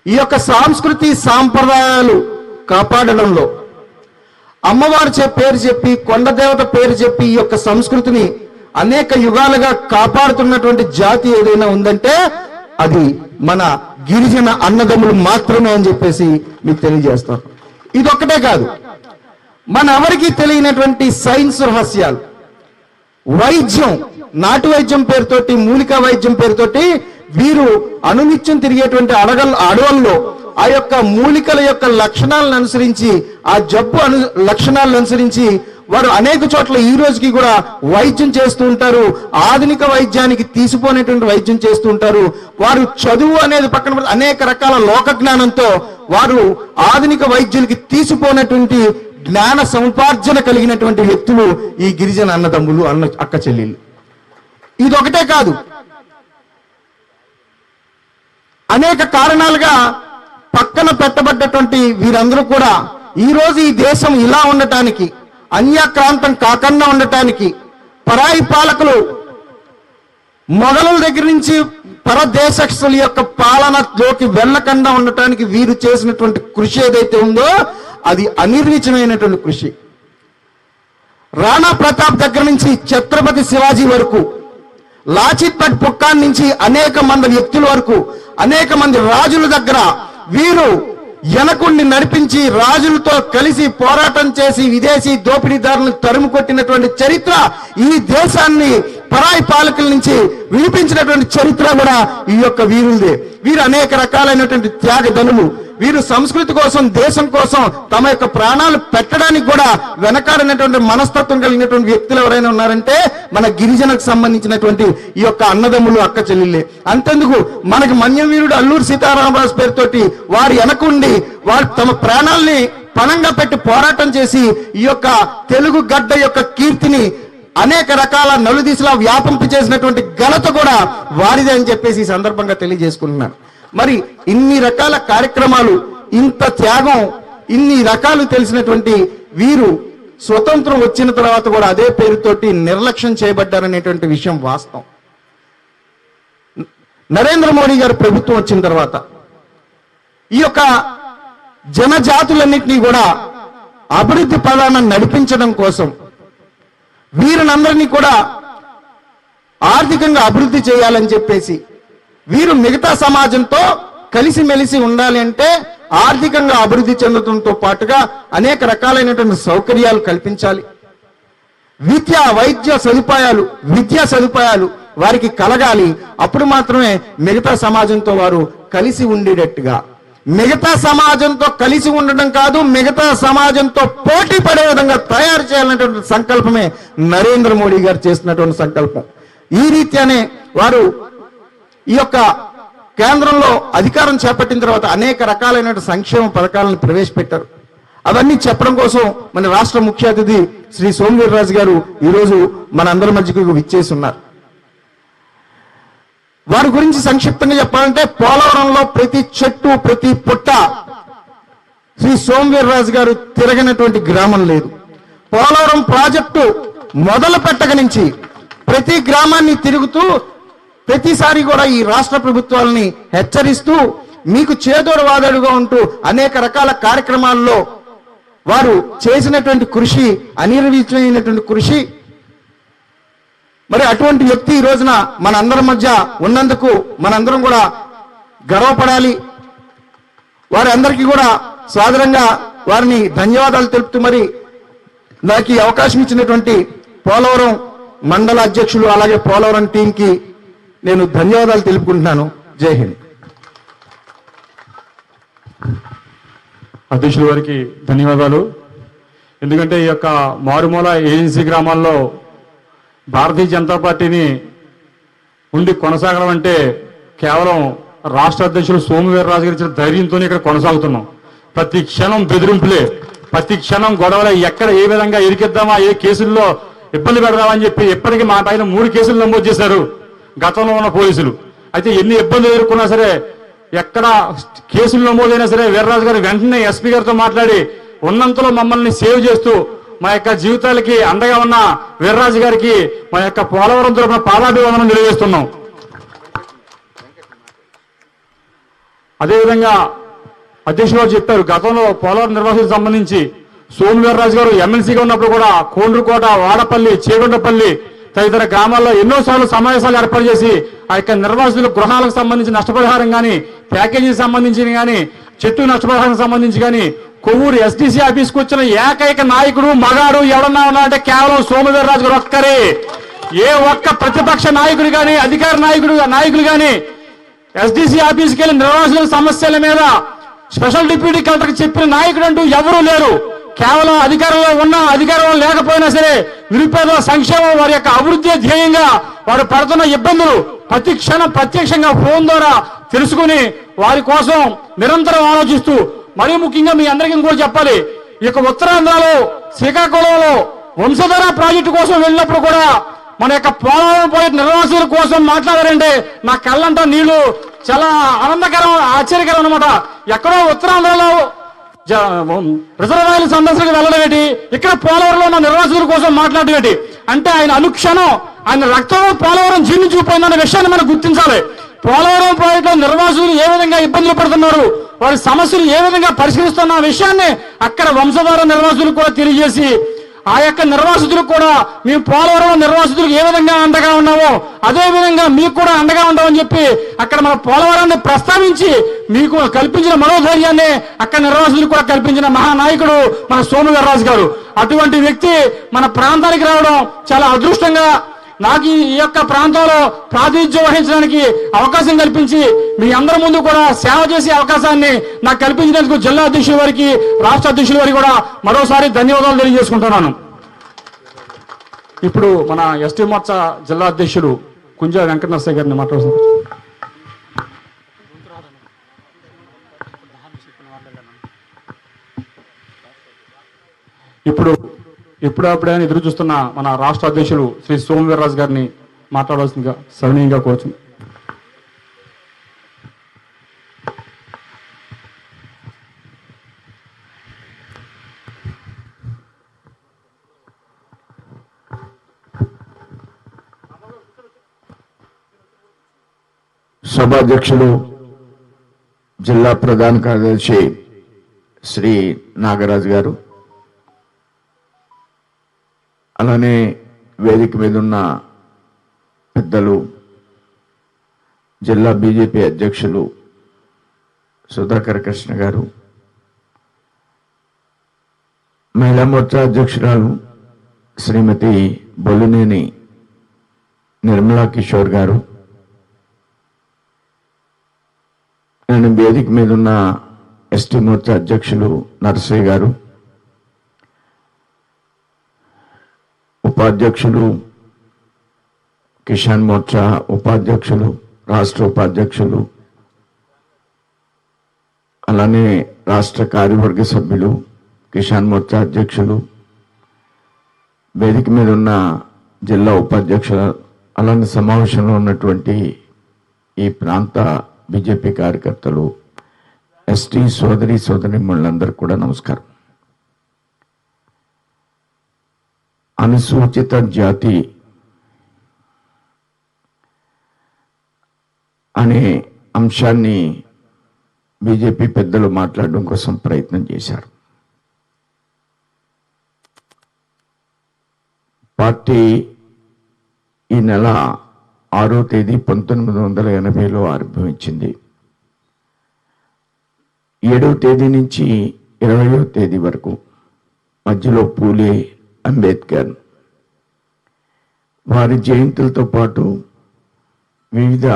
ఈ యొక్క సంస్కృతి సాంప్రదాయాలు కాపాడడంలో అమ్మవారి పేరు చెప్పి కొండదేవత పేరు చెప్పి ఈ యొక్క సంస్కృతిని అనేక యుగాలుగా కాపాడుతున్నటువంటి జాతి ఏదైనా ఉందంటే అది మన గిరిజన అన్నదమ్ములు మాత్రమే అని చెప్పేసి మీకు తెలియజేస్తారు. ఇదొక్కటే కాదు, మన ఎవరికి తెలియనటువంటి సైన్స్ రహస్యాలు, వైద్యం, నాటు వైద్యం పేరుతోటి, మూలికా వైద్యం పేరుతోటి వీరు అనునిత్యం తిరిగేటువంటి అడవుల్లో ఆ యొక్క మూలికల యొక్క లక్షణాలను అనుసరించి ఆ జబ్బు లక్షణాలను అనుసరించి వారు అనేక చోట్ల ఈ రోజుకి కూడా వైద్యం చేస్తూ ఉంటారు. ఆధునిక వైద్యానికి తీసిపోయినటువంటి వైద్యం చేస్తూ ఉంటారు. వారు చదువు అనేది పక్కన అనేక రకాల లోక జ్ఞానంతో వారు ఆధునిక వైద్యులకి తీసిపోయినటువంటి జ్ఞాన సముపార్జన కలిగినటువంటి వ్యక్తులు ఈ గిరిజన అన్నదమ్ములు అక్క చెల్లెళ్ళు. ఇదొకటే కాదు, అనేక కారణాలుగా పక్కన పెట్టబడ్డటువంటి వీరందరూ కూడా ఈ రోజు ఈ దేశం ఇలా ఉండటానికి
అన్యాక్రాంతం కాకుండా ఉండటానికి, పరాయి పాలకులు మొఘలుల దగ్గర నుంచి పరదేశస్తుల యొక్క పాలనలోకి వెళ్ళకుండా ఉండటానికి వీరు చేసినటువంటి కృషి ఏదైతే ఉందో అది అనిర్వచనమైనటువంటి కృషి. రాణా ప్రతాప్ దగ్గర నుంచి ఛత్రపతి శివాజీ వరకు, లాచిత్ బట్ పుక్కాన్ నుంచి అనేక మంది వ్యక్తుల వరకు, అనేక మంది రాజుల దగ్గర వీరు వెనకుండి నడిపించి రాజులతో కలిసి పోరాటం చేసి విదేశీ దోపిడీదారులను తరుము కొట్టినటువంటి చరిత్ర, ఈ దేశాన్ని పరాయి పాలకుల నుంచి విడిపించినటువంటి చరిత్ర కూడా ఈ యొక్క వీరులదే. వీరు అనేక రకాలైనటువంటి త్యాగధనులు. వీరు సంస్కృతి కోసం, దేశం కోసం తమ యొక్క ప్రాణాలు పెట్టడానికి కూడా వెనకాడినటువంటి మనస్తత్వం కలిగినటువంటి వ్యక్తులు ఎవరైనా ఉన్నారంటే మన గిరిజనకు సంబంధించినటువంటి ఈ యొక్క అన్నదమ్ములు, అక్క చెల్లెళ్ళే. అంతెందుకు మనకి మన్యం వీరుడు అల్లూరి సీతారామరాజు పేరుతోటి వారు వెనకుండి వారు తమ ప్రాణాలని పణంగా పెట్టి పోరాటం చేసి ఈ యొక్క తెలుగు గడ్డ యొక్క కీర్తిని అనేక రకాల నలుదిశలా వ్యాపింప చేసినటువంటి ఘనత కూడా వారిదే అని చెప్పేసి ఈ సందర్భంగా తెలియజేసుకుంటున్నాను. మరి ఇన్ని రకాల కార్యక్రమాలు, ఇంత త్యాగం, ఇన్ని రకాలు తెలిసినటువంటి వీరు స్వతంత్రం వచ్చిన తర్వాత కూడా అదే పేరుతోటి నిర్లక్ష్యం చేయబడ్డారనేటువంటి విషయం వాస్తవం. నరేంద్ర మోడీ గారు ప్రభుత్వం వచ్చిన తర్వాత ఈ యొక్క జనజాతులన్నింటినీ కూడా అభివృద్ధి పదాన నడిపించడం కోసం వీరినందరినీ కూడా ఆర్థికంగా అభివృద్ధి చేయాలని చెప్పేసి వీరు మిగతా సమాజంతో కలిసిమెలిసి ఉండాలి అంటే ఆర్థికంగా అభివృద్ధి చెందడంతో పాటుగా అనేక రకాలైనటువంటి సౌకర్యాలు కల్పించాలి. విద్యా సదుపాయాలు వారికి కలగాలి. అప్పుడు మాత్రమే మిగతా సమాజంతో వారు కలిసి ఉండేటట్టుగా, మిగతా సమాజంతో కలిసి ఉండడం కాదు, మిగతా సమాజంతో పోటీ పడే విధంగా తయారు చేయాలనేటువంటి సంకల్పమే నరేంద్ర మోడీ గారు చేస్తున్నటువంటి సంకల్పం. ఈ రీత్యానే వారు ఈ యొక్క కేంద్రంలో అధికారం చేపట్టిన తర్వాత అనేక రకాలైన సంక్షేమ పథకాలను ప్రవేశపెట్టారు. అవన్నీ చెప్పడం కోసం మన రాష్ట్ర ముఖ్య అతిథి శ్రీ సోమవీర్రాజు గారు ఈరోజు మన అందరి మధ్యకు విచ్చేసి ఉన్నారు. వారి గురించి సంక్షిప్తంగా చెప్పాలంటే పోలవరంలో ప్రతి చెట్టు, ప్రతి పుట్ట శ్రీ సోమవీర్రాజు గారు తిరగనటువంటి గ్రామం లేదు. పోలవరం ప్రాజెక్టు మొదలు పెట్టక నుంచి ప్రతి గ్రామాన్ని తిరుగుతూ ప్రతిసారి కూడా ఈ రాష్ట్ర ప్రభుత్వాలని హెచ్చరిస్తూ మీకు చేదోడు వాదోడుగా ఉంటూ అనేక రకాల కార్యక్రమాల్లో వారు చేసినటువంటి కృషి అనిర్వచనీయమైనటువంటి కృషి. మరి అటువంటి వ్యక్తి ఈ రోజున మనందరి మధ్య ఉన్నందుకు మనందరం కూడా గర్వపడాలి. వారి అందరికీ కూడా సాదరంగా వారిని ధన్యవాదాలు తెలుపుతూ మరి నాకు ఈ అవకాశం ఇచ్చినటువంటి పోలవరం మండల అధ్యక్షులు అలాగే పోలవరం టీంకి నేను ధన్యవాదాలు తెలుపుకుంటున్నాను. జై హింద్.
అధ్యక్షుల వారికి ధన్యవాదాలు. ఎందుకంటే ఈ యొక్క మారుమూల ఏజెన్సీ గ్రామాల్లో భారతీయ జనతా పార్టీని ఉండి కొనసాగడం అంటే కేవలం రాష్ట్ర అధ్యక్షులు సోమవీర్రాజు గారి ఇచ్చిన ధైర్యంతోనే ఇక్కడ కొనసాగుతున్నాం. ప్రతి క్షణం బెదిరింపులే, ప్రతి క్షణం గొడవలే, ఎక్కడ ఏ విధంగా ఇరికిద్దామా, ఏ కేసుల్లో ఇబ్బంది పెడదామని చెప్పి ఇప్పటికీ మా పైన 3 కేసులు నమోదు చేశారు గతంలో ఉన్న పోలీసులు. అయితే ఎన్ని ఇబ్బందులు ఎదుర్కొన్నా సరే, ఎక్కడ కేసులు నమోదైనా సరే వీర్రాజు గారు వెంటనే ఎస్పీ గారితో మాట్లాడి ఉన్నంతలో మమ్మల్ని సేవ్ చేస్తూ మా యొక్క జీవితాలకి అండగా ఉన్న వీర్రాజు గారికి మా యొక్క పోలవరం తరపున పాదాభివందనం తెలియజేస్తున్నాం. అదేవిధంగా అధ్యక్షులు చెప్పారు, గతంలో పోలవరం నిర్వాహకులకు సంబంధించి సోమవీర్రాజు గారు ఎమ్మెల్సీగా ఉన్నప్పుడు కూడా కోండ్రుకోట, వాడపల్లి, చేగొండపల్లి తదితర గ్రామాల్లో ఎన్నోసార్లు సమావేశాలు ఏర్పాటు చేసి ఆ యొక్క నిర్వాసితుల గృహాలకు సంబంధించి నష్టపరిహారం కానీ, ప్యాకేజీకి సంబంధించి కానీ, చెట్టు నష్టపరిహారం సంబంధించి కానీ కొవ్వూరు ఎస్డిసి ఆఫీస్కి వచ్చిన ఏకైక నాయకుడు మగాడు ఎవడన్నా ఉన్నా అంటే కేవలం సోమవీర్రాజు గారు ఒక్కరే. ఏ ఒక్క ప్రతిపక్ష నాయకుడు కానీ, అధికార నాయకులు కానీ ఎస్డిసి ఆఫీస్కి వెళ్ళి నిర్వాసితుల సమస్యల మీద స్పెషల్ డిప్యూటీ కలెక్టర్కి చెప్పిన నాయకుడు అంటూ ఎవరూ లేరు. కేవలం అధికారంలో ఉన్నా, అధికారంలో లేకపోయినా సరే నిరుపేదల సంక్షేమం, వారి యొక్క అభివృద్ధి ధ్యేయంగా వారు పడుతున్న ఇబ్బందులు ప్రతి క్షణం ప్రత్యక్షంగా ఫోన్ ద్వారా తెలుసుకుని వారి కోసం నిరంతరం ఆలోచిస్తూ, మరీ ముఖ్యంగా మీ అందరికీ కూడా చెప్పాలి, ఈ యొక్క ఉత్తరాంధ్రలో శ్రీకాకుళంలో వంశధార ప్రాజెక్టు కోసం వెళ్ళినప్పుడు కూడా మన యొక్క పోలవరం ప్రాజెక్టు నిర్వాసితుల కోసం మాట్లాడారంటే నా కళ్ళంటా నీళ్లు చాలా ఆనందకరం, ఆశ్చర్యకరం అనమాట. ఎక్కడో ఉత్తరాంధ్రలో రిజర్వాయర్ సందర్శనకు వెళ్ళడం ఏంటి, ఇక్కడ పోలవరంలో ఉన్న నిర్వాసితుల కోసం మాట్లాడడం ఏంటి అంటే ఆయన అనుక్షణం ఆయన రక్తంలో పోలవరం జీర్ణించుకుపోయిందన్న విషయాన్ని మనం గుర్తించాలి. పోలవరం ప్రాజెక్టులో నిర్వాసితులు ఏ విధంగా ఇబ్బందులు పడుతున్నారు, వారి సమస్యలు ఏ విధంగా పరిష్కరిస్తున్న విషయాన్ని అక్కడ వంశధార నిర్వాసితులకు కూడా తెలియజేసి ఆ యొక్క నిర్వాసితులకు కూడా మేము పోలవరం నిర్వాసితులకు ఏ విధంగా అండగా ఉన్నామో అదే విధంగా మీకు కూడా అండగా ఉంటామని చెప్పి అక్కడ మన పోలవరాన్ని ప్రస్తావించి మీకు కల్పించిన మనోధైర్యాన్ని అక్కడ నిర్వాసితులకు కూడా కల్పించిన మహానాయకుడు మన సోము వీర్రాజు గారు. అటువంటి వ్యక్తి మన ప్రాంతానికి రావడం చాలా అదృష్టంగా నాకు ఈ యొక్క ప్రాంతంలో ప్రాతినిధ్యం వహించడానికి అవకాశం కల్పించి మీ అందరి ముందు కూడా సేవ చేసే అవకాశాన్ని నాకు కల్పించినందుకు జిల్లా అధ్యక్షుల వారికి, రాష్ట్ర అధ్యక్షుల వారికి కూడా మరోసారి ధన్యవాదాలు తెలియజేసుకుంటున్నాను. ఇప్పుడు మన ఎస్టీ మోర్చా జిల్లా అధ్యక్షులు కుంజా వెంకట నరసయ్య గారిని మాట్లాడుతున్నారు. ఇప్పుడప్పుడే ఎదురు చూస్తున్న మన రాష్ట్ర అధ్యక్షులు శ్రీ సోము వీర్రాజు గారిని మాట్లాడాల్సిందిగా సవినీయంగా కోరుచున్నాను.
సభాధ్యక్షులు జిల్లా ప్రధాన కార్యదర్శి శ్రీ నాగరాజు గారు, అలానే వేదిక మీద ఉన్న పెద్దలు జిల్లా బీజేపీ అధ్యక్షులు సుధాకర్ కృష్ణ గారు, మహిళా మోర్చా అధ్యక్షురాలు శ్రీమతి బొల్లినేని నిర్మలా కిషోర్ గారు, నేను వేదిక మీద ఉన్న ఎస్టీ మోర్చా అధ్యక్షులు నరసయ్య గారు, ఉపాధ్యక్షులు కిసాన్ మోర్చా ఉపాధ్యక్షులు, రాష్ట్ర ఉపాధ్యక్షులు, అలానే రాష్ట్ర కార్యవర్గ సభ్యులు, కిసాన్ మోర్చా అధ్యక్షులు, వేదిక మీద ఉన్న జిల్లా ఉపాధ్యక్షులు, అలానే సమావేశంలో ఉన్నటువంటి ఈ ప్రాంత బీజేపీ కార్యకర్తలు, ఎస్టీ సోదరీమణులందరికీ కూడా నమస్కారం. అనుసూచిత జాతి అనే అంశాన్ని బీజేపీ పెద్దలు మాట్లాడడం కోసం ప్రయత్నం చేశారు. పార్టీ ఈ నెల 6వ తేదీ 1980లో ఆవిర్భవించింది. 7వ తేదీ నుంచి 20వ తేదీ వరకు మధ్యలో పూలే, అంబేద్కర్ వారి జయంతులతో పాటు వివిధ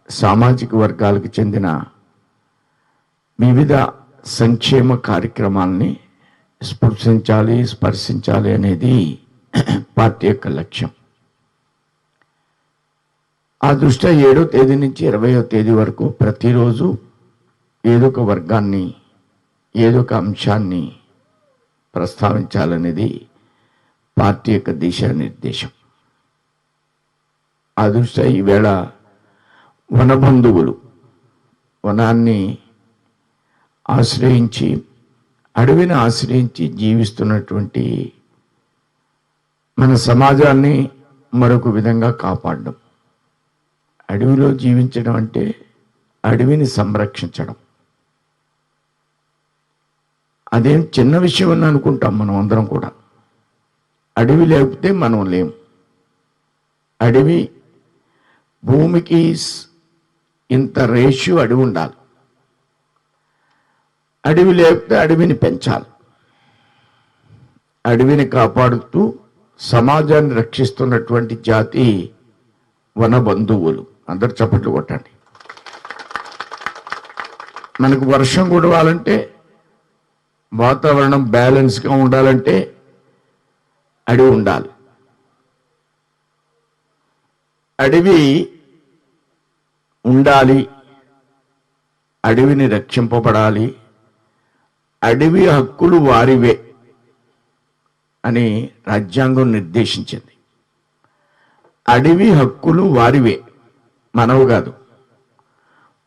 సామాజిక వర్గాలకు చెందిన వివిధ సంక్షేమ కార్యక్రమాల్ని స్పర్శించాలి అనేది పార్టీ యొక్క లక్ష్యం. ఆ దృష్ట్యా 7వ తేదీ నుంచి 20వ తేదీ వరకు ప్రతిరోజు ఏదో ఒక వర్గాన్ని, ఏదో ఒక అంశాన్ని ప్రస్తావించాలనేది పార్టీ యొక్క దిశానిర్దేశం. ఆ దృష్ట్యా ఈవేళ వనబంధువులు, వనాన్ని ఆశ్రయించి, అడవిని ఆశ్రయించి జీవిస్తున్నటువంటి మన సమాజాన్ని మరొక విధంగా కాపాడడం. అడవిలో జీవించడం అంటే అడవిని సంరక్షించడం. అదేం చిన్న విషయం అని అనుకుంటాం మనం అందరం కూడా. అడవి లేకపోతే మనం లేము. అడవి భూమికి ఇంత రేషియో అడవి ఉండాలి. అడవి లేకపోతే అడవిని పెంచాలి. అడవిని కాపాడుతూ సమాజాన్ని రక్షిస్తున్నటువంటి జాతి వన బంధువులు. అందరు చప్పట్లు కొట్టండి. మనకు వర్షం కురవాలంటే, వాతావరణం బ్యాలెన్స్గా ఉండాలంటే అడవి ఉండాలి. అడవి ఉండాలి, అడవిని రక్షింపబడాలి, అడవి హక్కులు వారివే అని రాజ్యాంగం నిర్దేశించింది. అడవి హక్కులు వారివే, మనవు కాదు.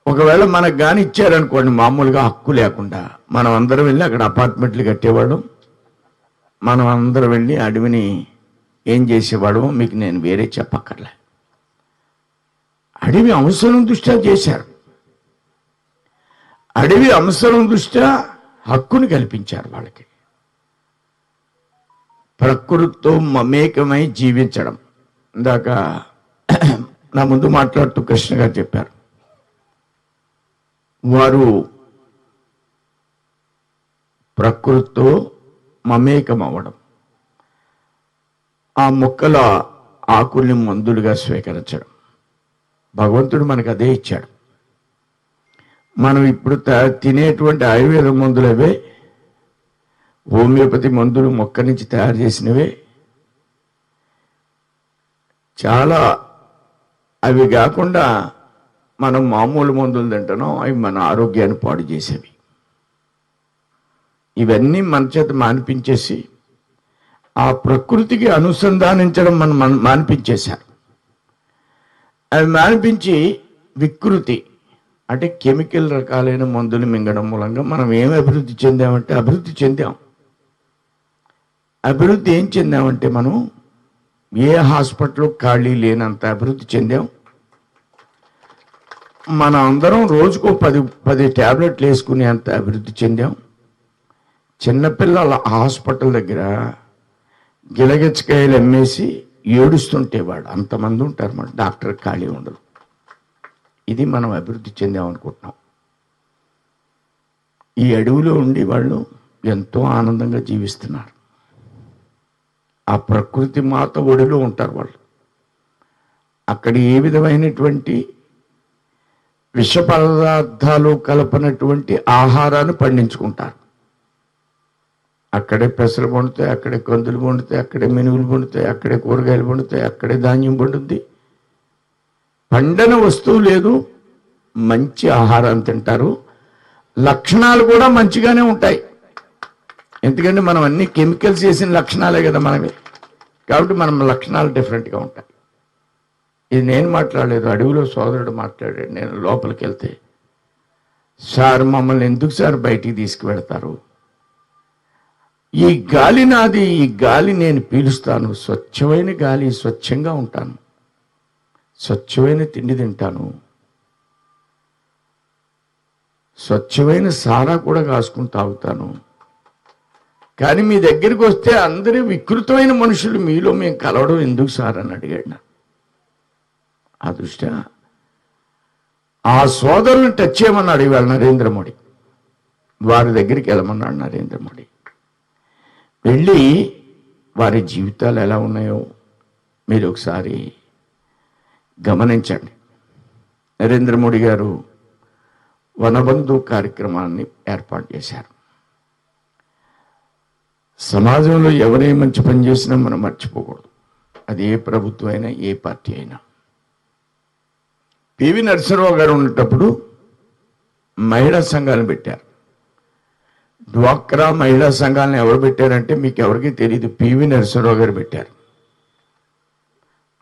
ఒకవేళ మనకు కానీ ఇచ్చారనుకోండి మామూలుగా హక్కు లేకుండా, మనం అందరం వెళ్ళి అక్కడ అపార్ట్మెంట్లు కట్టేవాళ్ళం, మనం అందరం వెళ్ళి అడవిని ఏం చేసేవాడమో మీకు నేను వేరే చెప్పక్కర్లే. అడవి అవసరం దృష్ట్యా చేశారు, అడవి అవసరం దృష్ట్యా హక్కుని కల్పించారు వాళ్ళకి. ప్రకృతితో మమేకమై జీవించడం. ఇందాక నా ముందు మాట్లాడుతూ కృష్ణ గారు చెప్పారు, వారు ప్రకృతితో మమేకం అవ్వడం, ఆ మొక్కల ఆకుల్ని మందులుగా స్వీకరించడం. భగవంతుడు మనకు అదే ఇచ్చాడు. మనం ఇప్పుడు తినేటువంటి ఆయుర్వేద మందులు అవే, హోమియోపతి మందులు మొక్క నుంచి తయారు చేసినవే. చాలా అవి కాకుండా మనం మామూలు మందులు తింటున్నాం, అవి మన ఆరోగ్యాన్ని పాడు చేసేవి. ఇవన్నీ మన చేత మానిపించేసి ఆ ప్రకృతికి అనుసంధానించడం మనం మానిపించేశారు. అవి మానిపించి వికృతి అంటే కెమికల్ రకాలైన మందులు మింగడం మూలంగా మనం ఏమి అభివృద్ధి చెందామంటే అభివృద్ధి ఏం చెందామంటే మనం ఏ హాస్పిటల్ ఖాళీ లేనంత అభివృద్ధి చెందాం. మన అందరం రోజుకో 10 ట్యాబ్లెట్లు వేసుకునే అంత అభివృద్ధి చెందాం. చిన్నపిల్లల హాస్పిటల్ దగ్గర గిలగచ్చకాయలు అమ్మేసి ఏడుస్తుంటే వాడు అంతమంది ఉంటారు, మన డాక్టర్ ఖాళీ ఉండదు. ఇది మనం అభివృద్ధి చెందాం అనుకుంటున్నాం. ఈ అడవిలో ఉండి వాళ్ళు ఎంతో ఆనందంగా జీవిస్తున్నారు. ఆ ప్రకృతి మాత ఒడిలో ఉంటారు వాళ్ళు. అక్కడ ఏ విధమైనటువంటి విష పదార్థాలు కలపనటువంటి ఆహారాన్ని పండించుకుంటారు. అక్కడే పెసలు పండుతాయి, అక్కడే కందులు పండుతాయి, అక్కడే మినువులు పండుతాయి, అక్కడే కూరగాయలు పండుతాయి, అక్కడే ధాన్యం పండుద్ది. పండని వస్తువు లేదు, మంచి ఆహారాన్ని తింటారు. లక్షణాలు కూడా మంచిగానే ఉంటాయి, ఎందుకంటే మనం అన్ని కెమికల్స్ చేసిన లక్షణాలే కదా మనవి. కాబట్టి మనం లక్షణాలు డిఫరెంట్గా ఉంటాయి. ఇది నేను మాట్లాడలేదు, అడవిలో సోదరుడు మాట్లాడాడు. నేను లోపలికి వెళ్తే, సార్ మమ్మల్ని ఎందుకు సార్ బయటికి తీసుకువెడతారు? ఈ గాలి నాది, ఈ గాలి నేను పీలుస్తాను, స్వచ్ఛమైన గాలి, స్వచ్ఛంగా ఉంటాను, స్వచ్ఛమైన తిండి తింటాను, స్వచ్ఛమైన సారా కూడా కాసుకుని తాగుతాను. కానీ మీ దగ్గరికి వస్తే అందరూ వికృతమైన మనుషులు, మీలో మేము కలవడం ఎందుకు సార్ అని అడిగాడు. ఆ దృష్ట్యా ఆ సోదరుని టచ్ చేయమన్నాడు ఇవాళ నరేంద్ర మోడీ. వారి దగ్గరికి వెళ్ళమన్నాడు నరేంద్ర మోడీ. వెళ్ళి వారి జీవితాలు ఎలా ఉన్నాయో మీరు ఒకసారి గమనించండి. నరేంద్ర మోడీ గారు వనబంధు కార్యక్రమాన్ని ఏర్పాటు చేశారు. సమాజంలో ఎవరే మంచి పని చేసినా మనం మర్చిపోకూడదు, అది ఏ ప్రభుత్వం అయినా ఏ పార్టీ అయినా. పివి నరసింహరావు గారు ఉన్నప్పుడు మహిళా సంఘాలను పెట్టారు. డ్వాక్రా మహిళా సంఘాలను ఎవరు పెట్టారంటే మీకు ఎవరికి తెలియదు, పివి నరసింహరావు గారు పెట్టారు.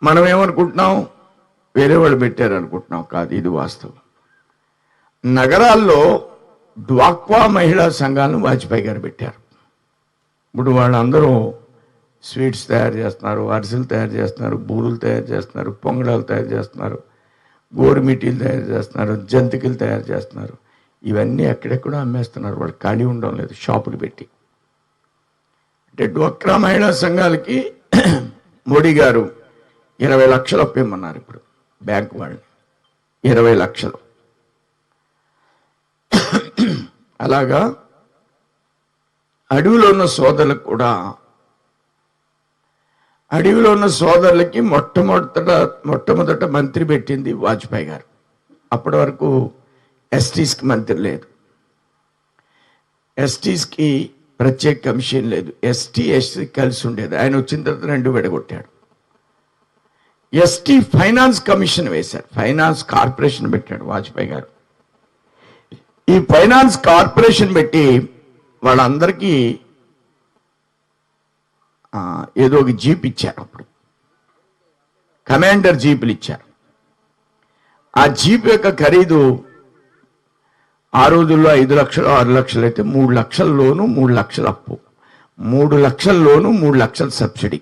మనం ఏమనుకుంటున్నాం, వేరే వాళ్ళు పెట్టారు అనుకుంటున్నాం, కాదు, ఇది వాస్తవం. నగరాల్లో డ్వాక్రా మహిళా సంఘాలను వాజ్పేయి గారు పెట్టారు. ఇప్పుడు వాళ్ళందరూ స్వీట్స్ తయారు చేస్తున్నారు, అరిసెలు తయారు చేస్తున్నారు, బూరులు తయారు చేస్తున్నారు, పొంగడాలు తయారు చేస్తున్నారు, గోరుమిటీలు తయారు చేస్తున్నారు, జంతికలు తయారు చేస్తున్నారు. ఇవన్నీ ఎక్కడెక్కడో అమ్మేస్తున్నారు, వాళ్ళు ఖాళీ ఉండడం లేదు షాపులు పెట్టి. అంటే డ్వాక్రా మహిళా సంఘాలకి మోడీ గారు 20 లక్షలు అప్పేమన్నారు ఇప్పుడు బ్యాంకు వాళ్ళని, 20 లక్షలు. అలాగా అడవిలో ఉన్న సోదరులకు కూడా, అడవిలో ఉన్న సోదరులకి మొట్టమొదట మంత్రి పెట్టింది వాజ్పేయి గారు. అప్పటి వరకు ఎస్టీస్కి మంత్రి లేదు, ఎస్టీస్కి ప్రత్యేక కమిషన్ లేదు, ఎస్టీ కలిసి ఉండేది. ఆయన వచ్చిన తర్వాత 2 విడగొట్టాడు. ఎస్టీ ఫైనాన్స్ కమిషన్ వేశారు, ఫైనాన్స్ కార్పొరేషన్ పెట్టాడు వాజ్పేయి గారు. ఈ ఫైనాన్స్ కార్పొరేషన్ పెట్టి వాళ్ళందరికీ ఏదో ఒక జీప్ ఇచ్చారు. అప్పుడు కమాండర్ జీపులు ఇచ్చారు. ఆ జీప్ యొక్క ఖరీదు ఆ రోజుల్లో 5 లక్షలు 6 లక్షలు అయితే 3 లక్షల లోను 3 లక్షల అప్పు, 3 లక్షల లోను 3 లక్షల సబ్సిడీ.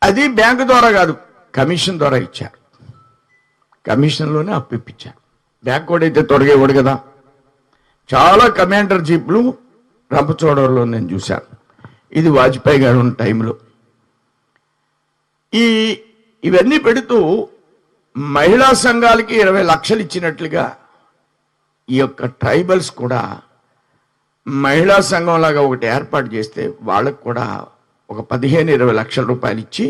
అది బ్యాంకు ద్వారా కాదు, కమిషన్ ద్వారా ఇచ్చారు. కమిషన్లోనే అప్పు ఇప్పించారు. బ్యాంక్ కూడా అయితే త్వరగా ఇవ్వడు కదా. చాలా కమాండర్ జీప్లు రంపచోడవరంలో నేను చూశాను. ఇది వాజ్పేయి గారు ఉన్న టైంలో. ఇవన్నీ పెడుతూ మహిళా సంఘాలకి 20 లక్షలు ఇచ్చినట్లుగా ఈ యొక్క ట్రైబల్స్ కూడా మహిళా సంఘం లాగా ఒకటి ఏర్పాటు చేస్తే వాళ్ళకు కూడా ఒక 15-20 లక్షల రూపాయలు ఇచ్చి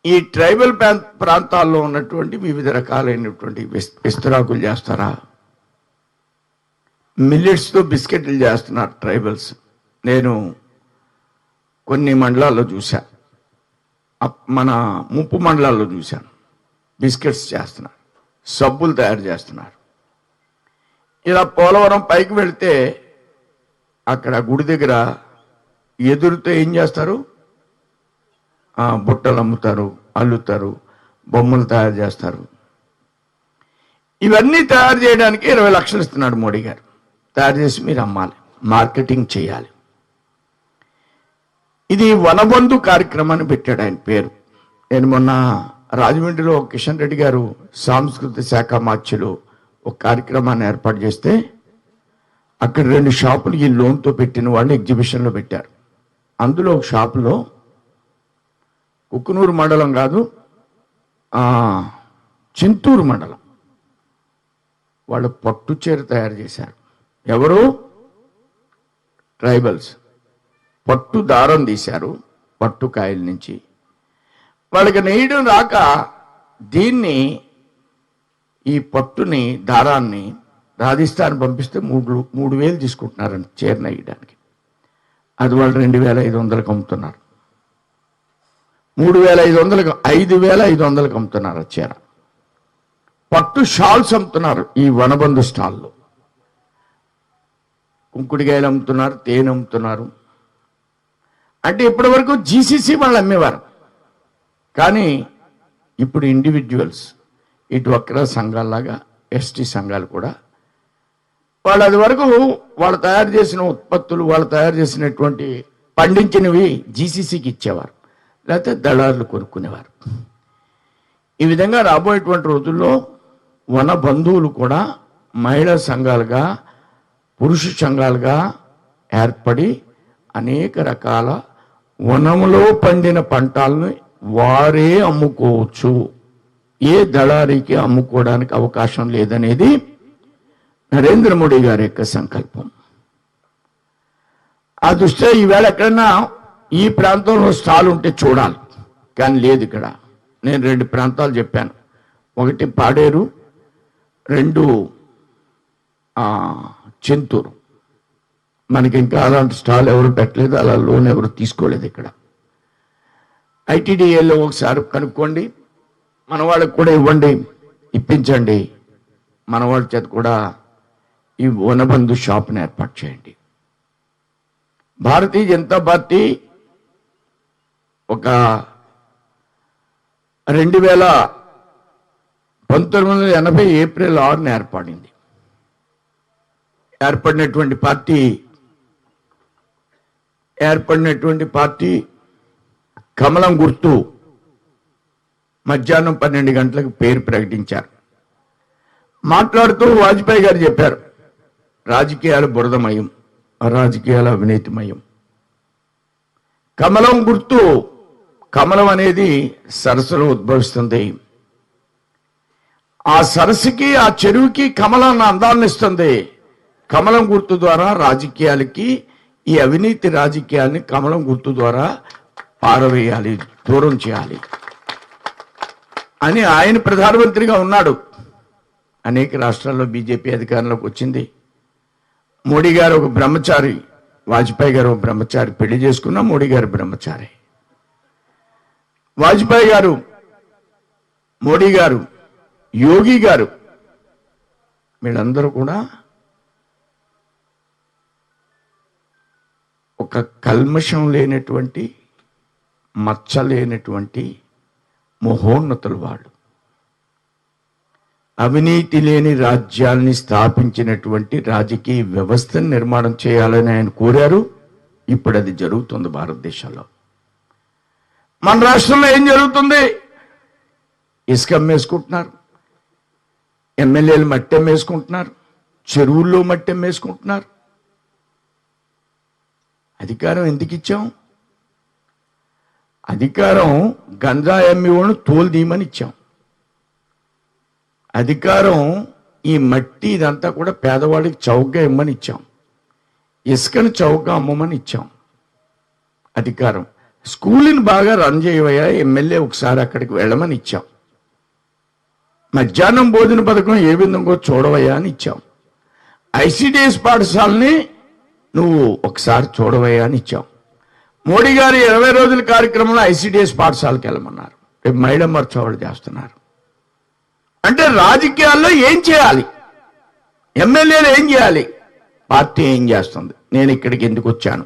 ఈ ట్రైబల్ ప్రాంతాల్లో ఉన్నటువంటి వివిధ రకాలైనటువంటి విస్తరాకులు చేస్తారా, మిల్లెట్స్తో బిస్కెట్లు చేస్తున్నారు ట్రైబల్స్. నేను కొన్ని మండలాల్లో చూశాను, మన ముప్పు మండలాల్లో చూశాను. బిస్కెట్స్ చేస్తున్నారు, సబ్బులు తయారు చేస్తున్నారు. ఇలా పోలవరం పైకి వెళితే అక్కడ గుడి దగ్గర ఎదురుతో ఏం చేస్తారు, బుట్టలు అమ్ముతారు, అల్లుతారు, బొమ్మలు తయారు చేస్తారు. ఇవన్నీ తయారు చేయడానికి 20 లక్షలు ఇస్తున్నాడు మోడీ గారు. తయారు చేసి మీరు అమ్మాలి, మార్కెటింగ్ చేయాలి. ఇది వనబంధు కార్యక్రమాన్ని పెట్టాడు ఆయన పేరు. నేను మొన్న రాజమండ్రిలో కిషన్ రెడ్డి గారు సాంస్కృతిక శాఖ మార్చిలో ఒక కార్యక్రమాన్ని ఏర్పాటు చేస్తే అక్కడ 2 షాపులు ఈ లోన్తో పెట్టిన వాళ్ళు ఎగ్జిబిషన్లో పెట్టారు. అందులో ఒక షాపులో కుక్కునూరు మండలం కాదు, చింతూరు మండలం వాళ్ళు పట్టు చీర తయారు చేశారు. ఎవరు? ట్రైబల్స్. పట్టు దారం తీశారు పట్టు కాయల నుంచి. వాళ్ళకి నేయడం రాక దీన్ని, ఈ పట్టుని దారాన్ని రాజస్థాన్ పంపిస్తే 3,000 తీసుకుంటున్నారని చీర నేయడానికి. అది వాళ్ళు 2,500కి అమ్ముతున్నారు. 3,500కి 5,500కి అమ్ముతున్నారు ఆ చీర. పట్టు షాల్స్ అమ్ముతున్నారు ఈ వనబంధు స్టాల్లో. కుంకుడికాయలు అమ్ముతున్నారు, తేనె అమ్ముతున్నారు. అంటే ఇప్పటి వరకు జీసీసీ వాళ్ళు అమ్మేవారు, కానీ ఇప్పుడు ఇండివిజువల్స్, ఇటు డ్వాక్రా సంఘాలలాగా ఎస్టీ సంఘాలు కూడా వాళ్ళు అది వరకు వాళ్ళు తయారు చేసిన ఉత్పత్తులు, వాళ్ళు తయారు చేసినటువంటి పండించినవి జీసీసీకి ఇచ్చేవారు, లేకపోతే దళారులు కొనుక్కునేవారు. ఈ విధంగా రాబోయేటువంటి రోజుల్లో వన బంధువులు కూడా మహిళా సంఘాలుగా, పురుష సంఘాలుగా ఏర్పడి అనేక రకాల వనములో పండిన పంటలను వారే అమ్ముకోవచ్చు. ఏ దళారీకి అమ్ముకోవడానికి అవకాశం లేదనేది నరేంద్ర మోడీ గారి యొక్క సంకల్పం. ఆ దృష్ట్యా ఈవేళ ఎక్కడన్నా ఈ ప్రాంతంలో స్టాల్ ఉంటే చూడాలి, కానీ లేదు ఇక్కడ. నేను 2 ప్రాంతాలు చెప్పాను. ఒకటి పాడేరు, 2 చింతూరు. మనకి ఇంకా అలాంటి స్టాల్ ఎవరు పెట్టలేదు, అలా లోన్ ఎవరు తీసుకోలేదు ఇక్కడ. ఐటీడీఏలో ఒకసారి కనుక్కోండి, మన వాళ్ళకి కూడా ఇవ్వండి, ఇప్పించండి. మన వాళ్ళ చేత కూడా ఈ వనబంధు షాప్ని ఏర్పాటు చేయండి. భారతీయ జనతా పార్టీ ఒక 1980 ఏప్రిల్ 6న ఏర్పడింది. ఏర్పడినటువంటి పార్టీ కమలం గుర్తు మధ్యాహ్నం 12 గంటలకు పేరు ప్రకటించారు. మాట్లాడుతూ వాజ్పేయి గారు చెప్పారు, రాజకీయాలు బురదమయం, రాజకీయాలు అవినీతిమయం. కమలం గుర్తు, కమలం అనేది సరస్సులో ఉద్భవిస్తుంది. ఆ సరస్సుకి, ఆ చెరువుకి కమలాన్ని అందాలను ఇస్తుంది. కమలం గుర్తు ద్వారా రాజకీయాలకి, ఈ అవినీతి రాజకీయాల్ని కమలం గుర్తు ద్వారా పారవేయాలి, దూరం చేయాలి అని ఆయన ప్రధానమంత్రిగా ఉన్నాడు. అనేక రాష్ట్రాల్లో బీజేపీ అధికారంలోకి వచ్చింది. మోడీ గారు ఒక బ్రహ్మచారి, వాజ్పేయి గారు ఒక బ్రహ్మచారి. పెళ్లి చేసుకున్న మోడీ గారు బ్రహ్మచారి. వాజ్పేయి గారు, మోడీ గారు, యోగి గారు, వీళ్ళందరూ కూడా ఒక కల్మషం లేనటువంటి, మచ్చ లేనటువంటి మహోన్నతులు వాళ్ళు. అవినీతి లేని రాజ్యాల్ని స్థాపించినటువంటి రాజకీయ వ్యవస్థను నిర్మాణం చేయాలని ఆయన కోరారు. ఇప్పుడు అది జరుగుతుంది భారతదేశంలో. మన రాష్ట్రంలో ఏం జరుగుతుంది? ఇసుక అమ్మేసుకుంటున్నారు, ఎమ్మెల్యేలు మట్టి అమ్మేసుకుంటున్నారు, చెరువుల్లో మట్టి అమ్మేసుకుంటున్నారు. అధికారం ఎందుకు ఇచ్చాం? అధికారం గంజాయి అమ్మేవాళ్ళను తోలు తీయమని ఇచ్చాం. అధికారం ఈ మట్టి ఇదంతా కూడా పేదవాడికి చౌకగా ఇమ్మని ఇచ్చాం. ఇసుకను చౌకగా అమ్మమని ఇచ్చాం. అధికారం స్కూల్ని బాగా రన్ చేయవయ్యా, ఎమ్మెల్యే ఒకసారి అక్కడికి వెళ్ళమని ఇచ్చాం. మధ్యాహ్నం భోజన పథకం ఏ విధంగా చూడవయ్యా అని ఇచ్చాం. ఐసిడిఎస్ పాఠశాలని నువ్వు ఒకసారి చూడవయ్యా అని ఇచ్చాం. మోడీ గారు 20 రోజుల కార్యక్రమంలో ఐసిడిఎస్ పాఠశాలకు వెళ్ళమన్నారు. రేపు మైడమ్మర్ చోడు చేస్తున్నారు. అంటే రాజకీయాల్లో ఏం చేయాలి, ఎమ్మెల్యేలు ఏం చేయాలి, పార్టీ ఏం చేస్తుంది, నేను ఇక్కడికి ఎందుకు వచ్చాను,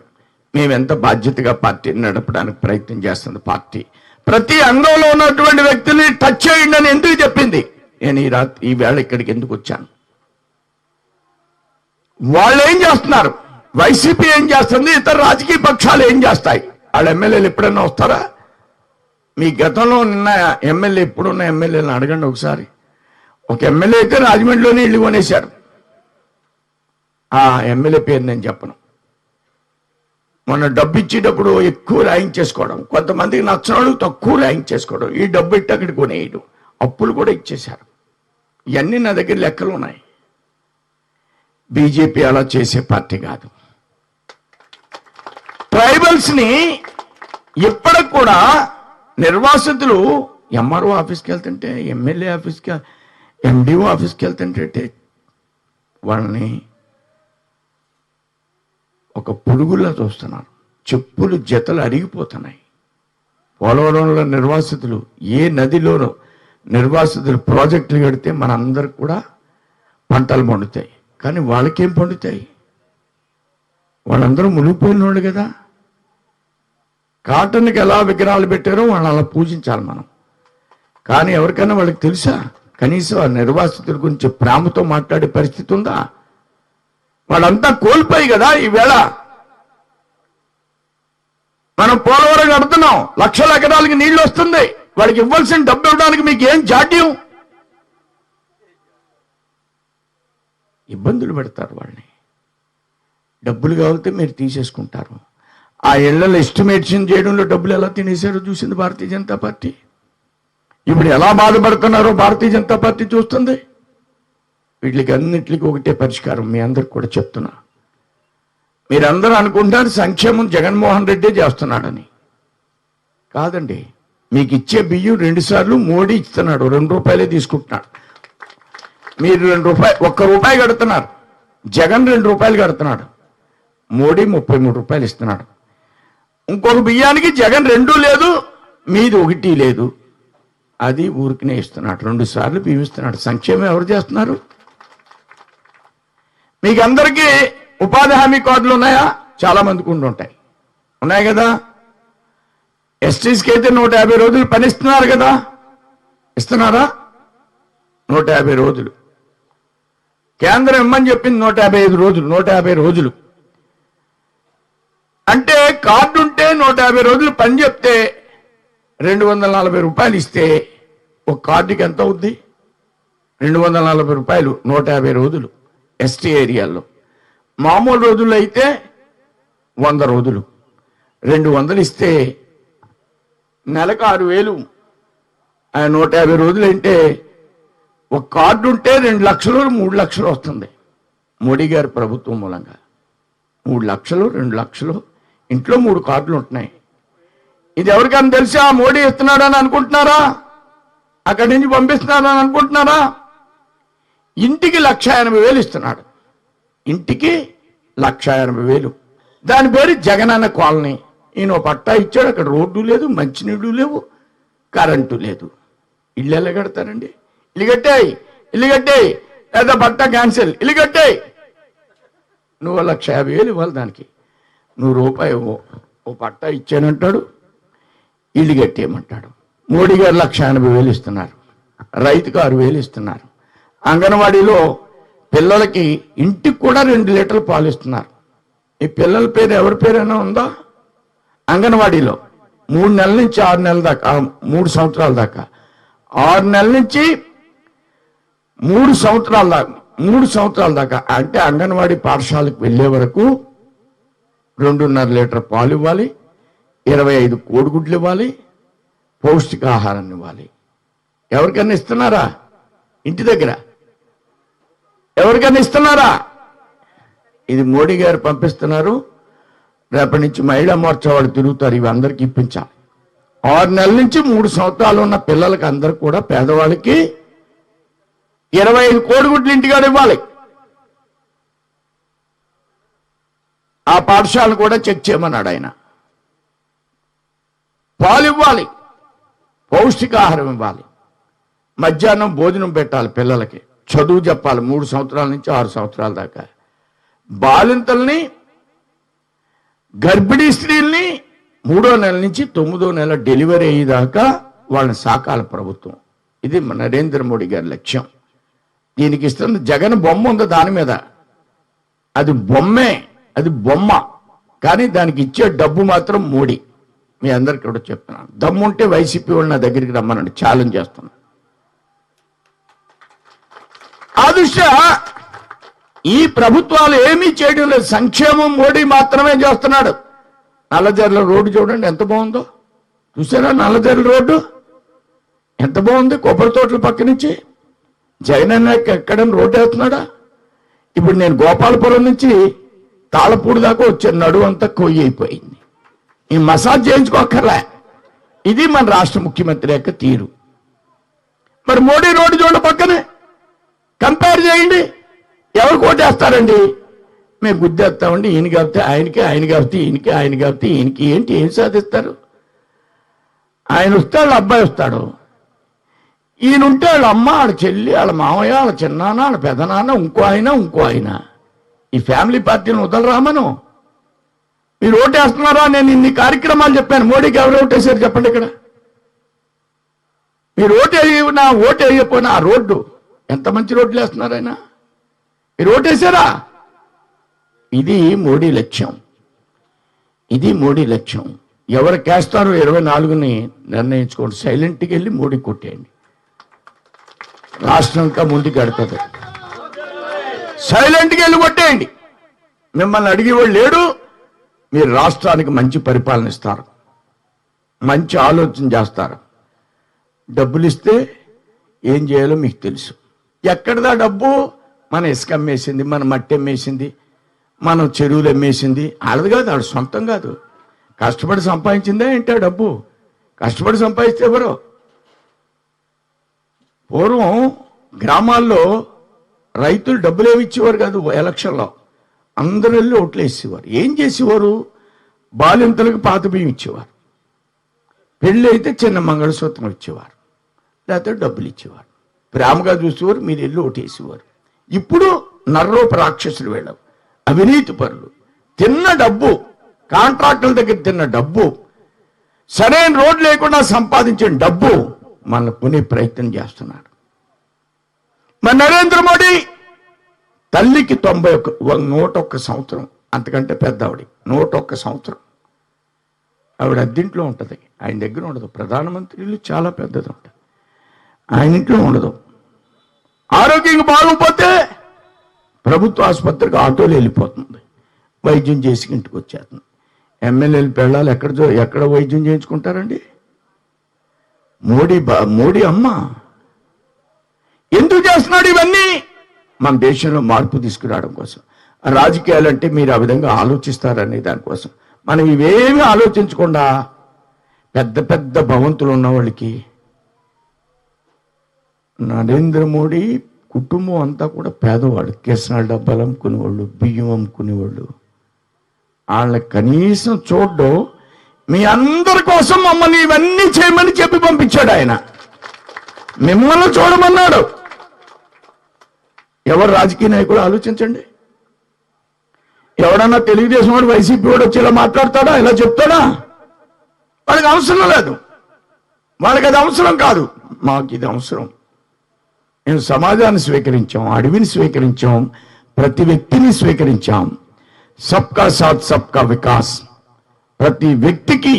మేమెంత బాధ్యతగా పార్టీని నడపడానికి ప్రయత్నం చేస్తుంది పార్టీ, ప్రతి అంగంలో ఉన్నటువంటి వ్యక్తుల్ని టచ్ చేయండి అని ఎందుకు చెప్పింది, నేను ఈ వేళ ఇక్కడికి ఎందుకు వచ్చాను, వాళ్ళు ఏం చేస్తున్నారు, వైసీపీ ఏం చేస్తుంది, ఇతర రాజకీయ పక్షాలు ఏం చేస్తాయి, వాళ్ళ ఎమ్మెల్యేలు ఎప్పుడైనా వస్తారా? మీ గతంలో నిన్న ఎమ్మెల్యే ఎప్పుడున్న ఎమ్మెల్యేలను అడగండి ఒకసారి. ఒక ఎమ్మెల్యే అయితే రాజమండ్రిలోనే ఇల్లు కొనేశారు. ఆ ఎమ్మెల్యే పేరు నేను చెప్పను. మొన్న డబ్బు ఇచ్చేటప్పుడు ఎక్కువ రాయించేసుకోవడం, కొంతమందికి నచ్చినోడు తక్కువ రాయించేసుకోవడం, ఈ డబ్బు ఇట్టి అక్కడికి కొనేయడం, అప్పులు కూడా ఇచ్చేశారు. ఇవన్నీ నా దగ్గర లెక్కలు ఉన్నాయి. బీజేపీ అలా చేసే పార్టీ కాదు. ట్రైబల్స్ని ఇప్పటికి కూడా నిర్వాసితులు ఎంఆర్ఓ ఆఫీస్కి వెళ్తుంటే, ఎమ్మెల్యే ఆఫీస్కి, ఎండిఓ ఆఫీస్కి వెళ్తుంటే వాళ్ళని ఒక పురుగులా చూస్తున్నారు. చెప్పులు జతలు అరిగిపోతున్నాయి. పోలవరంలో నిర్వాసితులు, ఏ నదిలోనూ నిర్వాసితులు ప్రాజెక్టులు కడితే మనందరికి కూడా పంటలు పండుతాయి. కానీ వాళ్ళకేం పండుతాయి? వాళ్ళందరూ మునిగిపోయిన వాళ్ళు కదా. కాటన్కి ఎలా విగ్రహాలు పెట్టారో వాళ్ళని అలా పూజించాలి మనం. కానీ ఎవరికైనా వాళ్ళకి తెలుసా? కనీసం ఆ నిర్వాసితుల గురించి ప్రేమతో మాట్లాడే పరిస్థితి ఉందా? వాళ్ళంతా కోల్పోయి కదా ఈవేళ మనం పోలవరం కడుతున్నాం, లక్షల ఎకరాలకి నీళ్లు వస్తుంది, వాడికి ఇవ్వాల్సిన డబ్బు ఇవ్వడానికి మీకు ఏం జాడ్యం? ఇబ్బందులు పెడతారు వాళ్ళని. డబ్బులు కావాలితే మీరు తీసేసుకుంటారు. ఆ ఇళ్లలో ఎస్టిమేషన్ చేయడంలో డబ్బులు ఎలా తినేశారో చూసింది భారతీయ జనతా పార్టీ. ఇప్పుడు ఎలా బాధపడుతున్నారో భారతీయ జనతా పార్టీ చూస్తుంది. వీటికి అన్నింటికి ఒకటే పరిష్కారం మీ అందరికి కూడా చెప్తున్నా. మీరందరూ అనుకుంటారు సంక్షేమం జగన్మోహన్ రెడ్డి చేస్తున్నాడని. కాదండి, మీకు ఇచ్చే బియ్యం 2 సార్లు మోడీ ఇస్తున్నాడు, 2 రూపాయలే తీసుకుంటున్నాడు. మీరు 2 రూపాయలు, 1 రూపాయి కడుతున్నారు, జగన్ 2 రూపాయలు కడుతున్నాడు, మోడీ 33 రూపాయలు ఇస్తున్నాడు. ఇంకొక బియ్యానికి జగన్ 2 లేదు, మీది 1 లేదు, అది ఊరికినే ఇస్తున్నాడు. 2 సార్లు బియ్యం ఇస్తున్నాడు. సంక్షేమం ఎవరు చేస్తున్నారు? మీకు అందరికీ ఉపాధి హామీ కార్డులు ఉన్నాయా? చాలా మందికి ఉంటాయి, ఉన్నాయి కదా. ఎస్టీస్కి అయితే 150 రోజులు పని ఇస్తున్నారు కదా, ఇస్తున్నారా? 150 రోజులు. కేంద్రం ఇమ్మని చెప్పింది 155 రోజులు, 150 రోజులు. అంటే కార్డు ఉంటే 150 రోజులు పని చెప్తే 240 రూపాయలు ఇస్తే ఒక కార్డుకి ఎంత అవుద్ది? 240 రూపాయలు 150 రోజులు ఎస్టీ ఏరియాల్లో. మామూలు రోజుల్లో అయితే 100 రోజులు, 200 ఇస్తే నెలకు 6,000. 150 రోజులు అంటే ఒక కార్డు ఉంటే 2 లక్షలు 3 లక్షలు వస్తుంది. మోడీ గారి ప్రభుత్వం మూలంగా 3 లక్షలు 2 లక్షలు, ఇంట్లో 3 కార్డులు ఉంటున్నాయి. ఇది ఎవరికైనా తెలిసా? మోడీ ఇస్తున్నాడని అనుకుంటున్నారా? అక్కడి నుంచి పంపిస్తున్నాడని అనుకుంటున్నారా? ఇంటికి 1,80,000 ఇస్తున్నాడు. ఇంటికి 1,80,000. దాని పేరు జగనన్న కాలనీ. ఈయన పట్టా ఇచ్చాడు, అక్కడ రోడ్డు లేదు, మంచినీళ్ళు లేవు, కరెంటు లేదు. ఇల్లు ఎలా కడతారండి? ఇల్లు కట్టాయి, ఇల్లు కట్టాయి, లేదా పట్టా క్యాన్సిల్, ఇల్లు కట్టాయి. నువ్వు 1,50,000 ఇవ్వాలి దానికి. నువ్వు రూపాయి ఓ పట్టా ఇచ్చానంటాడు, ఇల్లు కట్టేయమంటాడు. మోడీ గారు 1,80,000 ఇస్తున్నారు, రైతుకు 6,000 ఇస్తున్నారు. అంగన్వాడీలో పిల్లలకి ఇంటికి కూడా 2 లీటర్లు పాలు ఇస్తున్నారు. ఈ పిల్లల పేరు ఎవరి పేరైనా ఉందా? అంగన్వాడీలో 3 నెలల నుంచి 6 నెలల దాకా, 3 సంవత్సరాల దాకా, 6 నెలల నుంచి 3 సంవత్సరాల దాకా అంటే అంగన్వాడీ పాఠశాలకు వెళ్ళే వరకు 2.5 లీటర్ పాలు ఇవ్వాలి, 25 కోడిగుడ్లు ఇవ్వాలి, పౌష్టికాహారాన్ని ఇవ్వాలి. ఎవరికైనా ఇస్తున్నారా? ఇంటి దగ్గర ఎవరికైనా ఇస్తున్నారా? ఇది మోడీ గారు పంపిస్తున్నారు. రేపటి నుంచి మహిళా మోర్చా వాళ్ళు తిరుగుతారు. ఇవి అందరికీ ఇప్పించాలి. 6 నెలల నుంచి 3 సంవత్సరాలు ఉన్న పిల్లలకి అందరు కూడా, పేదవాళ్ళకి 25 కోడిగుడ్లు ఇంటికాడ ఇవ్వాలి. ఆ పాఠశాలను కూడా చెక్ చేయమన్నాడు ఆయన. పాలు ఇవ్వాలి, పౌష్టికాహారం ఇవ్వాలి, మధ్యాహ్నం భోజనం పెట్టాలి, పిల్లలకి చదువు చెప్పాలి 3 సంవత్సరాల నుంచి 6 సంవత్సరాల దాకా. బాలింతల్ని, గర్భిణీ స్త్రీల్ని 3వ నెల నుంచి 9వ నెల డెలివరీ అయ్యేదాకా వాళ్ళని సాకాల ప్రభుత్వం. ఇది నరేంద్ర మోడీ గారి లక్ష్యం. దీనికి ఇస్తున్న జగన్ బొమ్మ ఉంది దాని మీద. అది బొమ్మే, అది బొమ్మ. కానీ దానికి ఇచ్చే డబ్బు మాత్రం మోడీ. మీ అందరికీ కూడా చెప్తున్నాను, దమ్ముంటే వైసీపీ వాళ్ళు నా దగ్గరికి రమ్మనండి, ఛాలెంజ్ చేస్తున్నాను. ఆ దృష్ట్యా ఈ ప్రభుత్వాలు ఏమీ చేయడం లేదు. సంక్షేమం మోడీ మాత్రమే చేస్తున్నాడు. నల్లజర్ల రోడ్డు చూడండి ఎంత బాగుందో. చూసారా నల్లజర్ల రోడ్డు ఎంత బాగుంది? కొబ్బరి తోటల పక్క నుంచి జగన్ అన్న ఎక్కడైనా రోడ్డు వేస్తున్నాడా? ఇప్పుడు నేను గోపాలపురం నుంచి తాళపూడి దాకా వచ్చాను, నడువు అంతా కొయ్యి అయిపోయింది. ఈ మసాజ్ చేయించుకోక్కర్లే. ఇది మన రాష్ట్ర ముఖ్యమంత్రి యొక్క తీరు. మరి మోడీ రోడ్డు చూడండి పక్కనే, కంపేర్ చేయండి. ఎవరు కోటేస్తారండి? మేము గుద్దేస్తామండి. ఈయన కాబట్టి ఆయనకి, ఆయన కాబట్టి ఈయనకి, ఆయన కాబట్టి ఈయనకి. ఏంటి, ఏం సాధిస్తారు? ఆయన వస్తాడు, అబ్బాయి వస్తాడు. ఈయన ఉంటే వాళ్ళ అమ్మ, వాళ్ళ చెల్లి, వాళ్ళ మామయ్య, వాళ్ళ చిన్నాన్న, వాళ్ళ పెదనాన్న, ఇంకో ఆయన. ఈ ఫ్యామిలీ పార్టీని వదలరామను. మీరు ఓటేస్తున్నారా? నేను ఇన్ని కార్యక్రమాలు చెప్పాను. మోడీకి ఎవరు ఓటేశారు చెప్పండి ఇక్కడ? మీరు ఓటు వేయకపోయినా ఆ రోడ్డు ఎంత మంచి రోడ్లు వేస్తున్నారు ఆయన. మీరు ఓటేశారా? ఇది మోడీ లక్ష్యం. ఇది మోడీ లక్ష్యం. ఎవరికి వేస్తారో 24ని నిర్ణయించుకోండి. సైలెంట్కి వెళ్ళి మోడీ కొట్టేయండి. రాష్ట్రం అంతా ముందుకు గడుతుంది. సైలెంట్కి వెళ్ళి కొట్టేయండి. మిమ్మల్ని అడిగేవాళ్ళు లేడు. మీరు రాష్ట్రానికి మంచి పరిపాలన ఇస్తారు, మంచి ఆలోచన చేస్తారు. డబ్బులు ఇస్తే ఏం చేయాలో మీకు తెలుసు. ఎక్కడదా డబ్బు? మన ఇసుక అమ్మేసింది, మన మట్టి అమ్మేసింది, మనం చెరువులు అమ్మేసింది. వాళ్ళది కాదు, వాడు సొంతం కాదు. కష్టపడి సంపాదించిందే ఏంటి ఆ డబ్బు? కష్టపడి సంపాదిస్తే ఎవరు? పూర్వం గ్రామాల్లో రైతులు డబ్బులు ఏమి ఇచ్చేవారు కాదు. ఎలక్షన్లో అందరూ వెళ్ళి ఓట్లు వేసేవారు. ఏం చేసేవారు? బాలింతలకు పాత బియ్యం ఇచ్చేవారు, పెళ్ళి అయితే చిన్న మంగళసూత్రం ఇచ్చేవారు, లేకపోతే డబ్బులు ఇచ్చేవారు. ప్రేమగా చూసేవారు, మీరు వెళ్ళి ఓటేసేవారు. ఇప్పుడు నర్రోప రాక్షసులు వెళ్ళవు, అవినీతి పరులు, తిన్న డబ్బు, కాంట్రాక్టుల దగ్గర తిన్న డబ్బు, సరైన రోడ్డు లేకుండా సంపాదించిన డబ్బు మన కొనే ప్రయత్నం చేస్తున్నాడు. మన నరేంద్ర మోడీ తల్లికి 101 సంవత్సరం, అంతకంటే పెద్ద ఆవిడ 101 సంవత్సరం. ఆవిడ అద్దెంట్లో ఉంటుంది, ఆయన దగ్గర ఉండదు. ప్రధానమంత్రిలు చాలా పెద్దది ఉంటుంది, ఆయన ఇంట్లో ఉండదు. ఆరోగ్యం బాగోపోతే ప్రభుత్వ ఆసుపత్రికి ఆటోలు వెళ్ళిపోతుంది, వైద్యం చేసి ఇంటికి వచ్చేస్తుంది. ఎమ్మెల్యేలు పెళ్ళాలి ఎక్కడ వైద్యం చేయించుకుంటారండి? మోడీ అమ్మ ఎందుకు చేస్తున్నాడు ఇవన్నీ? మన దేశంలో మార్పు తీసుకురావడం కోసం. రాజకీయాలు అంటే మీరు ఆ విధంగా ఆలోచిస్తారనే దానికోసం. మనం ఇవేమీ ఆలోచించకుండా పెద్ద పెద్ద భవంతులు ఉన్న వాళ్ళకి, నరేంద్ర మోడీ కుటుంబం అంతా కూడా పేదవాడు. కిరసనాల డబ్బాలు అమ్ముకునేవాళ్ళు, బియ్యం అమ్ముకునేవాళ్ళు. వాళ్ళకి కనీసం చూడడం, మీ అందరి కోసం మమ్మల్ని ఇవన్నీ చేయమని చెప్పి పంపించాడు ఆయన. మిమ్మల్ని చూడమన్నాడు. ఎవరు రాజకీయ నాయకుడు ఆలోచించండి. ఎవడన్నా తెలుగుదేశం వాడు, వైసీపీ వాడు వచ్చి ఇలా మాట్లాడతాడా, ఇలా చెప్తాడా? వాళ్ళకి అవసరం లేదు, వాళ్ళకి అది అవసరం కాదు. మాకు ఇది అవసరం. మేము సమాజాన్ని స్వీకరించాం, అడవిని స్వీకరించాం, ప్రతి వ్యక్తిని స్వీకరించాం. సబ్కా సాత్ సబ్కా వికాస్. ప్రతి వ్యక్తికి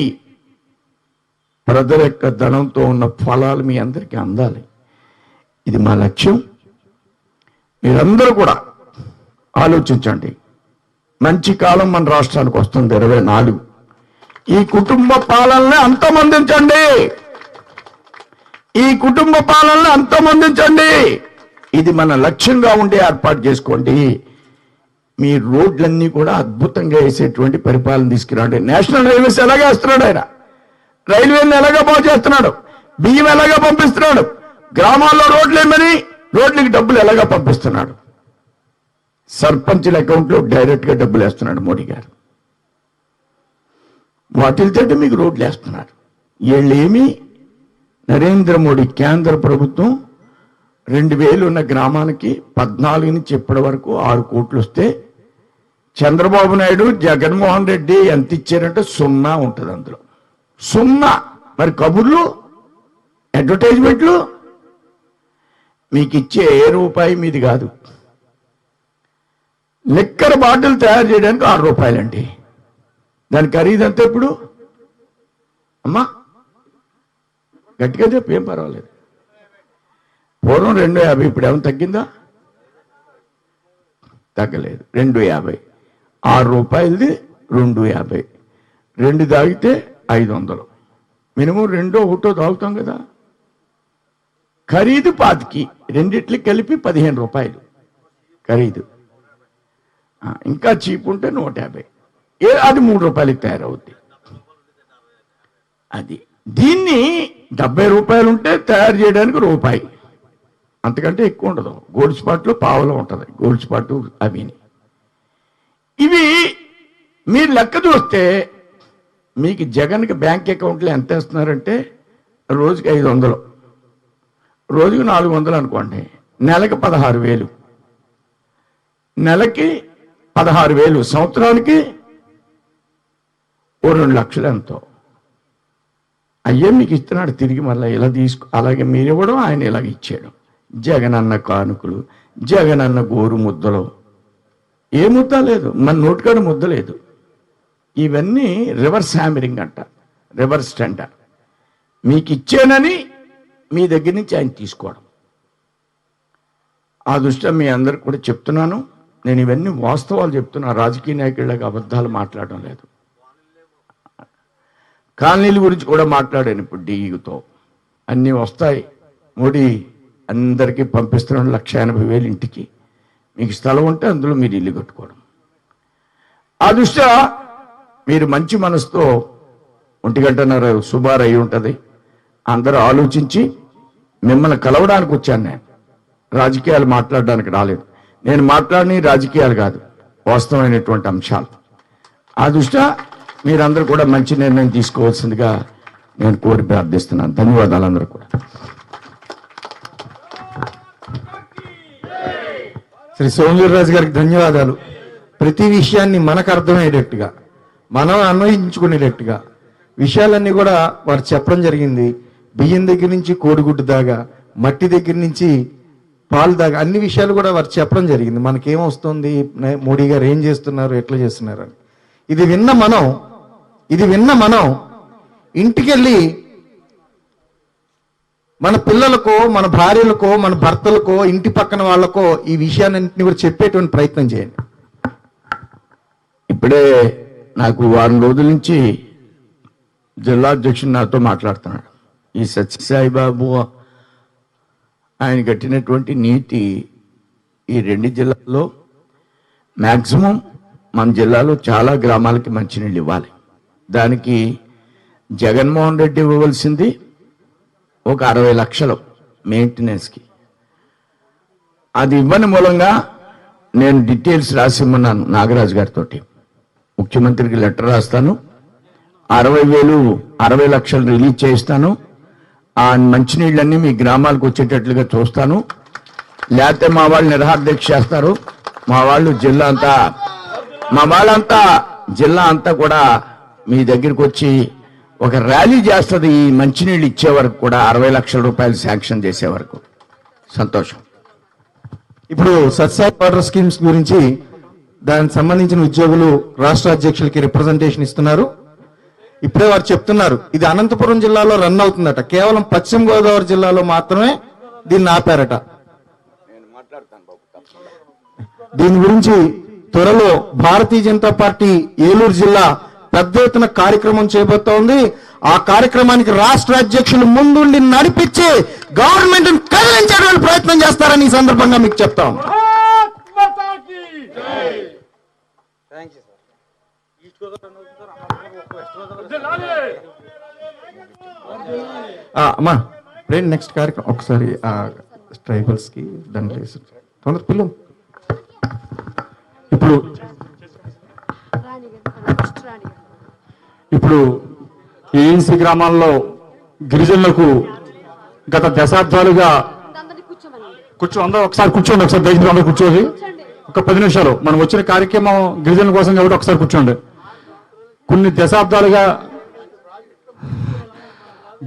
ప్రజల యొక్క ధనంతో ఉన్న ఫలాలు మీ అందరికీ అందాలి. ఇది మా లక్ష్యం. మీరందరూ కూడా ఆలోచించండి. మంచి కాలం మన రాష్ట్రానికి వస్తుంది 24. ఈ కుటుంబ పాలనని అంతమొందించండి. ఈ కుటుంబ పాలనని అంతమొందించండి. ఇది మన లక్ష్యంగా ఉండే ఏర్పాటు చేసుకోండి. మీ రోడ్లన్నీ కూడా అద్భుతంగా వేసేటువంటి పరిపాలన తీసుకురండి. నేషనల్ రైల్వేస్ ఎలాగే వేస్తున్నాడు ఆయన, రైల్వేని ఎలాగా బాగు చేస్తున్నాడు, బియ్యం ఎలాగా పంపిస్తున్నాడు, గ్రామాల్లో రోడ్లు ఏమని రోడ్లకి డబ్బులు ఎలాగా పంపిస్తున్నాడు, సర్పంచుల అకౌంట్లో డైరెక్ట్ గా డబ్బులు వేస్తున్నాడు మోడీ గారు. వాటితో మీకు రోడ్లు వేస్తున్నారు. వీళ్ళేమి నరేంద్ర మోడీ కేంద్ర ప్రభుత్వం 2000 ఉన్న గ్రామానికి 14 నుంచి ఇప్పటి వరకు 6 కోట్లు వస్తే చంద్రబాబు నాయుడు జగన్మోహన్ రెడ్డి ఎంత ఇచ్చారంటే 0 ఉంటుంది అందులో. 0. మరి కబుర్లు, అడ్వర్టైజ్మెంట్లు, మీకు ఇచ్చే ఏ రూపాయి మీది కాదు. లిక్కర్ బాటిల్ తయారు చేయడానికి 6 రూపాయలండి. దాని ఖరీదంతా ఇప్పుడు అమ్మా గట్టిగా చెప్పి ఏం పర్వాలేదు. పూర్వం 2.50, ఇప్పుడు ఏమైనా తగ్గిందా? తగ్గలేదు. 2.50. 6 రూపాయలది 2.50. 2 తాగితే 500. మినిమం 2 1 తాగుతాం కదా. ఖరీదు 25. రెండిట్లకి కలిపి 15 రూపాయలు ఖరీదు. ఇంకా చీప్ ఉంటే 150. అది 3 రూపాయలకి తయారవుద్ది. అది దీన్ని 70 రూపాయలు ఉంటే తయారు చేయడానికి రూపాయి, అంతకంటే ఎక్కువ ఉండదు. గోల్డ్ స్పాట్లో పావలో ఉంటుంది గోల్డ్ స్పాట్ అవిని. ఇవి మీరు లెక్క చూస్తే మీకు జగన్కి బ్యాంక్ అకౌంట్లో ఎంత వేస్తున్నారంటే రోజుకి 500, రోజుకి 400 అనుకోండి, నెలకి 16,000, నెలకి 16,000, సంవత్సరానికి 2 లక్షలు ఎంతో అయ్యే మీకు ఇస్తున్నాడు తిరిగి. మళ్ళీ ఇలా అలాగే మీరు ఇవ్వడం, ఆయన ఇలాగ ఇచ్చేయడం. జగనన్న కానుకలు, జగనన్న గోరు ముద్దలు, ఏ ముద్ద లేదు, మన నోటికాడ ముద్ద లేదు. ఇవన్నీ రివర్స్ హ్యామరింగ్ అంట, రివర్స్ టెండర్. మీకు ఇచ్చానని మీ దగ్గర నుంచి ఆయన తీసుకోవడం. ఆ దృష్ట్యా మీ అందరికి కూడా చెప్తున్నాను. నేను ఇవన్నీ వాస్తవాలు చెప్తున్నా, రాజకీయ నాయకులకు అబద్ధాలు మాట్లాడడం లేదు. కాలనీల గురించి కూడా మాట్లాడాను ఇప్పుడు డీఈతో. అన్నీ వస్తాయి. మోడీ అందరికీ పంపిస్తున్నాడు 1,80,000 ఇంటికి. మీకు స్థలం ఉంటే అందులో మీరు ఇల్లు కట్టుకోవడం. ఆ దృష్ట్యా మీరు మంచి మనసుతో 1:30 సుమారు అయి ఉంటుంది. అందరూ ఆలోచించి మిమ్మల్ని కలవడానికి వచ్చాను. నేను రాజకీయాలు మాట్లాడడానికి రాలేదు. నేను మాట్లాడిన రాజకీయాలు కాదు, వాస్తవమైనటువంటి అంశాలు. ఆ దృష్ట్యా మీరందరూ కూడా మంచి నిర్ణయం తీసుకోవాల్సిందిగా నేను కోరి ప్రార్థిస్తున్నాను. ధన్యవాదాలు అందరూ కూడా.
శ్రీ సోమవీర్రాజు గారికి ధన్యవాదాలు. ప్రతి విషయాన్ని మనకు అర్థమయ్యేటట్టుగా, మనం అన్వయించుకునేటట్టుగా విషయాలన్నీ కూడా వారు చెప్పడం జరిగింది. బియ్యం దగ్గర నుంచి కోడిగుడ్డు దాకా, మట్టి దగ్గర నుంచి పాలు దాకా అన్ని విషయాలు కూడా వారు చెప్పడం జరిగింది. మనకేమొస్తుంది, మోడీ గారు ఏం చేస్తున్నారు, ఎట్లా చేస్తున్నారు అని. ఇది విన్న మనం ఇంటికెళ్ళి మన పిల్లలకో, మన భార్యలకో, మన భర్తలకో, ఇంటి పక్కన వాళ్ళకో ఈ విషయాన్నింటినీ కూడా చెప్పేటువంటి ప్రయత్నం చేయండి.
ఇప్పుడే నాకు 1 వారం రోజుల నుంచి జిల్లా అధ్యక్షుడు నాతో మాట్లాడుతున్నాడు. ఈ సత్యసాయి బాబు ఆయన కట్టినటువంటి నీటి ఈ 2 జిల్లాల్లో మ్యాక్సిమం మన జిల్లాలో చాలా గ్రామాలకి మంచినీళ్ళు ఇవ్వాలి. దానికి జగన్మోహన్ రెడ్డి ఇవ్వవలసింది ఒక 60 లక్షలు మెయింటెనెన్స్కి. అది ఇవ్వని మూలంగా నేను డీటెయిల్స్ రాసిమ్మన్నాను నాగరాజు గారితో. ముఖ్యమంత్రికి లెటర్ రాస్తాను, 60 లక్షలు రిలీజ్ చేయిస్తాను, ఆ మంచినీళ్ళన్నీ మీ గ్రామాలకు వచ్చేటట్లుగా చూస్తాను. లేకపోతే మా వాళ్ళు నిరహార్దీక్ష చేస్తారు. మా వాళ్ళు జిల్లా అంతా కూడా మీ దగ్గరికి వచ్చి ఒక ర్యాలీ చేస్తుంది. ఈ మంచినీళ్ళు ఇచ్చే వరకు కూడా 60 లక్షల రూపాయలు శాంక్షన్ చేసే వరకు సంతోషం.
ఇప్పుడు సత్సాయి వాటర్ స్కీమ్స్ గురించి దానికి సంబంధించిన ఉద్యోగులు రాష్ట్ర అధ్యక్షులకి రిప్రజెంటేషన్ ఇస్తున్నారు. ఇప్పుడే వారు చెప్తున్నారు ఇది అనంతపురం జిల్లాలో రన్ అవుతుందట, కేవలం పశ్చిమ గోదావరి జిల్లాలో మాత్రమే దీన్ని ఆపారట. దీని గురించి త్వరలో భారతీయ జనతా పార్టీ ఏలూరు జిల్లా పెద్ద ఎత్తున కార్యక్రమం చేయబోతోంది. ఆ కార్యక్రమానికి రాష్ట్ర అధ్యక్షులు ముందుండి నడిపించి గవర్నమెంట్ కదిలించేటువంటి ప్రయత్నం చేస్తారని ఈ సందర్భంగా మీకు చెప్తాం. అమ్మా నెక్స్ట్ కార్యక్రమం ఒకసారి ట్రైబల్స్ కి దాని తొందర పిల్లలు
ఇప్పుడు ఏఎన్సీ గ్రామాల్లో గిరిజనులకు గత దశాబ్దాలుగా అందరూ ఒకసారి కూర్చోండి, ఒకసారి దయచేసి అందరూ కూర్చోండి, ఒక 10 నిమిషాలు. మనం వచ్చిన కార్యక్రమం గిరిజనుల కోసం కాబట్టి ఒకసారి కూర్చోండి. కొన్ని దశాబ్దాలుగా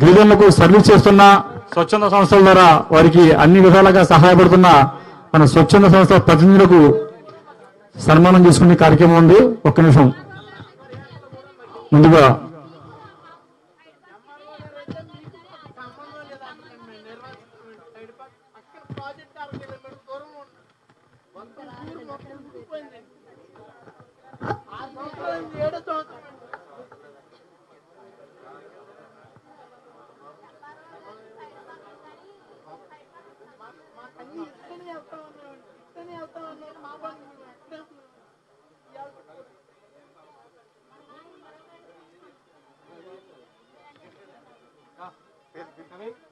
గిరిజనులకు సర్వీస్ చేస్తున్న స్వచ్ఛంద సంస్థల ద్వారా వారికి అన్ని విధాలుగా సహాయపడుతున్న మన స్వచ్ఛంద సంస్థ ప్రతినిధులకు సన్మానం చేసుకునే కార్యక్రమం ఉంది. ఒక్క నిమిషం. ముందుగా
Very